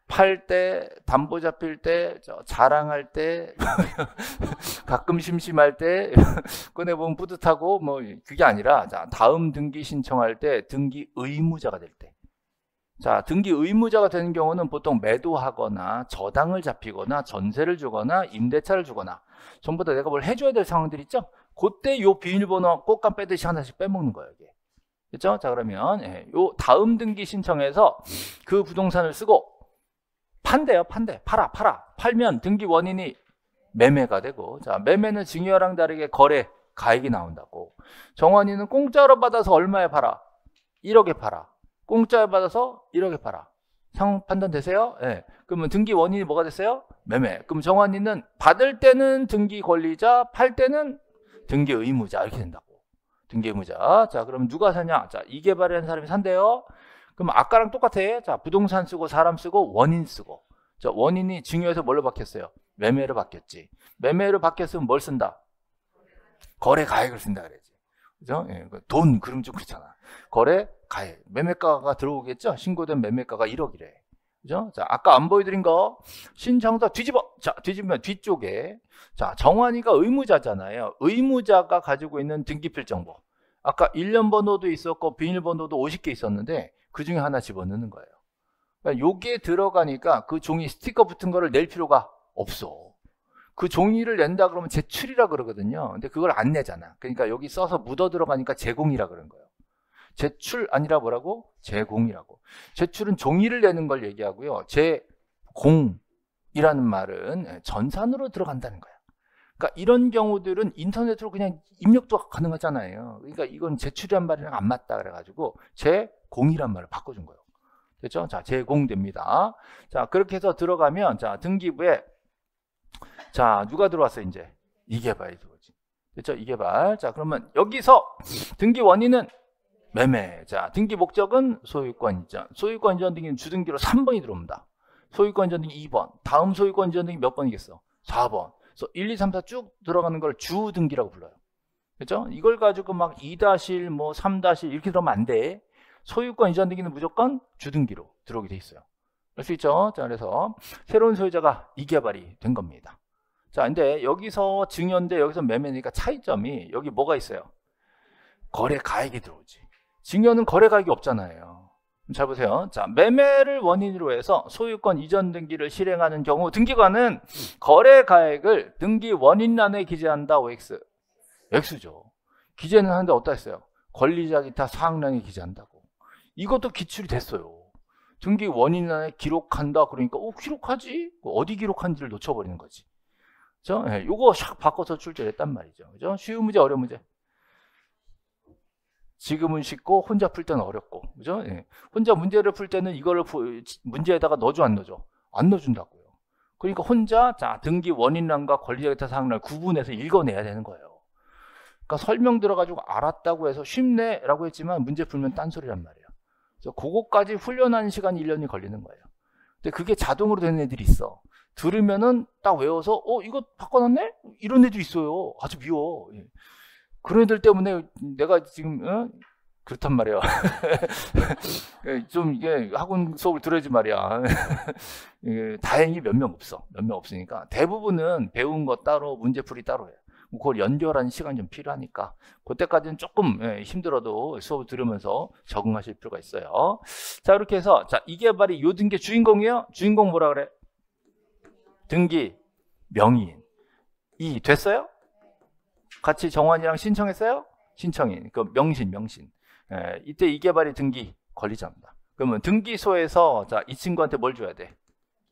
팔 때, 담보 잡힐 때, 자랑할 때, 가끔 심심할 때 꺼내보면 뿌듯하고 뭐 그게 아니라 자, 다음 등기 신청할 때 등기 의무자가 될 때. 자, 등기 의무자가 되는 경우는 보통 매도하거나 저당을 잡히거나 전세를 주거나 임대차를 주거나 전부 다 내가 뭘 해줘야 될 상황들 있죠? 그때 요 비밀번호 꽃감 빼듯이 하나씩 빼먹는 거예요. 이게. 그렇죠? 자, 그러면 요 다음 등기 신청해서 그 부동산을 쓰고 판대요. 팔면 등기 원인이 매매가 되고, 자, 매매는 증여랑 다르게 거래 가액이 나온다고. 정환이는 공짜로 받아서 얼마에 팔아? 1억에 팔아. 공짜에 받아서 1억에 팔아. 상황 판단 되세요? 예. 그러면 등기 원인이 뭐가 됐어요? 매매. 그럼 정환이는 받을 때는 등기 권리자, 팔 때는 등기 의무자 이렇게 된다고. 등기 의무자. 자, 그럼 누가 사냐? 자, 이 개발한 사람이 산대요. 그럼 아까랑 똑같아. 자, 부동산 쓰고 사람 쓰고 원인 쓰고. 자, 원인이 증여에서 뭘로 바뀌었어요? 매매로 바뀌었지. 매매로 바뀌었으면 뭘 쓴다? 거래 가액을 쓴다 그랬지. 그죠? 예, 돈 그럼 좀 그렇잖아. 거래 가액. 매매가가 들어오겠죠? 신고된 매매가가 1억이래. 그죠? 자, 아까 안 보여드린 거 신청서 뒤집어. 자, 뒤집으면 뒤쪽에 자, 정환이가 의무자잖아요. 의무자가 가지고 있는 등기필 정보. 아까 1년 번호도 있었고 비밀번호도 50개 있었는데 그 중에 하나 집어넣는 거예요. 그러니까 요게 들어가니까 그 종이 스티커 붙은 거를 낼 필요가 없어. 그 종이를 낸다 그러면 제출이라 그러거든요. 근데 그걸 안 내잖아. 그러니까 여기 써서 묻어 들어가니까 제공이라 그런 거예요. 제출 아니라 뭐라고? 제공이라고. 제출은 종이를 내는 걸 얘기하고요. 제공이라는 말은 전산으로 들어간다는 거예요. 그러니까 이런 경우들은 인터넷으로 그냥 입력도 가능하잖아요. 그러니까 이건 제출이란 말이랑 안 맞다 그래가지고 제공이란 말을 바꿔준 거예요. 됐죠? 자, 제공됩니다. 자, 그렇게 해서 들어가면 자, 등기부에 자, 누가 들어왔어 이제? 이개발이 들어오지. 됐죠? 이개발. 자, 그러면 여기서 등기 원인은 매매. 자, 등기 목적은 소유권 이전. 소유권 이전 등기는 주등기로 3번이 들어옵니다. 소유권 이전 등기 2번. 다음 소유권 이전 등기 몇 번이겠어? 4번. 그래서 1, 2, 3, 4 쭉 들어가는 걸 주등기라고 불러요. 그렇죠? 이걸 가지고 막 2-1, 뭐 3-1 이렇게 들어오면 안 돼. 소유권 이전 등기는 무조건 주등기로 들어오게 돼 있어요. 알 수 있죠? 자, 그래서 새로운 소유자가 이개발이 된 겁니다. 자, 근데 여기서 증여인데 여기서 매매니까 차이점이 여기 뭐가 있어요? 거래 가액이 들어오지. 증여는 거래 가액이 없잖아요. 잘 보세요. 자, 매매를 원인으로 해서 소유권 이전 등기를 실행하는 경우 등기관은 거래 가액을 등기 원인란에 기재한다. OX. X죠. 기재는 하는데 어디다 했어요? 권리자 기타 사항란에 기재한다고. 이것도 기출이 됐어요. 등기 원인란에 기록한다. 그러니까 기록하지? 어디 기록한지를 놓쳐버리는 거지. 그죠? 네, 요거 샥 바꿔서 출제했단 말이죠. 그죠? 쉬운 문제, 어려운 문제. 지금은 쉽고 혼자 풀 때는 어렵고. 그죠? 네. 혼자 문제를 풀 때는 이거를 문제에다가 넣어줘, 안 넣어줘? 안 넣어준다고요. 그러니까 혼자 자, 등기 원인란과 권리자 기타 사항란을 구분해서 읽어내야 되는 거예요. 그러니까 설명 들어가지고 알았다고 해서 쉽네라고 했지만 문제 풀면 딴소리란 말이에요. 그래서 그거까지 훈련하는 시간이 1년이 걸리는 거예요. 근데 그게 자동으로 되는 애들이 있어. 들으면은 딱 외워서 이거 바꿔놨네? 이런 애도 있어요. 아주 미워. 그런 애들 때문에 내가 지금 그렇단 말이에요. 좀 이게 학원 수업을 들어야지 말이야. 다행히 몇 명 없어. 몇 명 없으니까 대부분은 배운 거 따로 문제풀이 따로 해요. 그걸 연결하는 시간이 좀 필요하니까 그때까지는 조금 힘들어도 수업을 들으면서 적응하실 필요가 있어요. 자, 이렇게 해서 자, 이개발이 요 등기 주인공이에요. 주인공 뭐라 그래? 등기 명의인. 이 됐어요? 같이 정환이랑 신청했어요? 신청인. 그 명신. 이때 이개발이 등기 권리자입니다. 그러면 등기소에서 자, 이 친구한테 뭘 줘야 돼?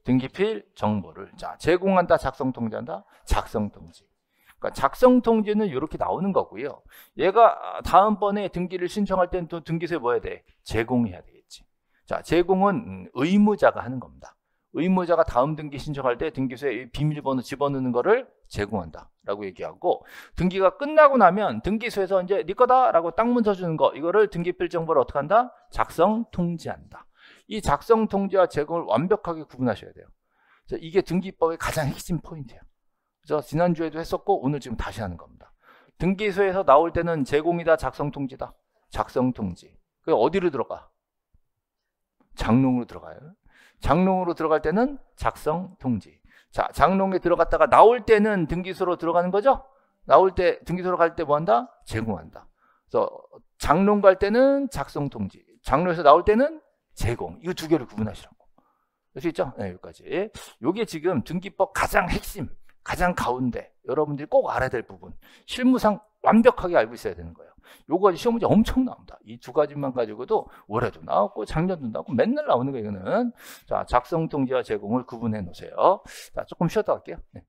등기필 정보를 자, 제공한다, 작성 통지한다, 작성 통지. 그러니까 작성 통지는 이렇게 나오는 거고요. 얘가 다음번에 등기를 신청할 때는 또 등기소에 뭐 해야 돼? 제공해야 되겠지. 자, 제공은 의무자가 하는 겁니다. 의무자가 다음 등기 신청할 때 등기소에 비밀번호 집어넣는 거를 제공한다 라고 얘기하고, 등기가 끝나고 나면 등기소에서 이제 네 거다 라고 딱 문서 주는 거, 이거를 등기필 정보를 어떻게 한다? 작성 통지한다. 이 작성 통지와 제공을 완벽하게 구분하셔야 돼요. 이게 등기법의 가장 핵심 포인트예요. 그래서 지난주에도 했었고 오늘 지금 다시 하는 겁니다. 등기소에서 나올 때는 제공이다, 작성 통지다. 작성 통지. 그 어디로 들어가? 장롱으로 들어가요. 장롱으로 들어갈 때는 작성 통지. 자, 장롱에 들어갔다가 나올 때는 등기소로 들어가는 거죠? 나올 때 등기소로 갈 때 뭐 한다? 제공한다. 그래서 장롱 갈 때는 작성 통지. 장롱에서 나올 때는 제공. 이거 두 개를 구분하시라고. 알 수 있죠? 네, 여기까지. 요게 지금 등기법 가장 핵심, 가장 가운데 여러분들이 꼭 알아야 될 부분. 실무상 완벽하게 알고 있어야 되는 거예요. 요거 시험 문제 엄청 나옵니다. 이 두 가지만 가지고도 올해도 나왔고 작년도 나오고 맨날 나오는 거 이거는. 자, 작성 통지와 제공을 구분해 놓으세요. 자, 조금 쉬었다 갈게요. 네.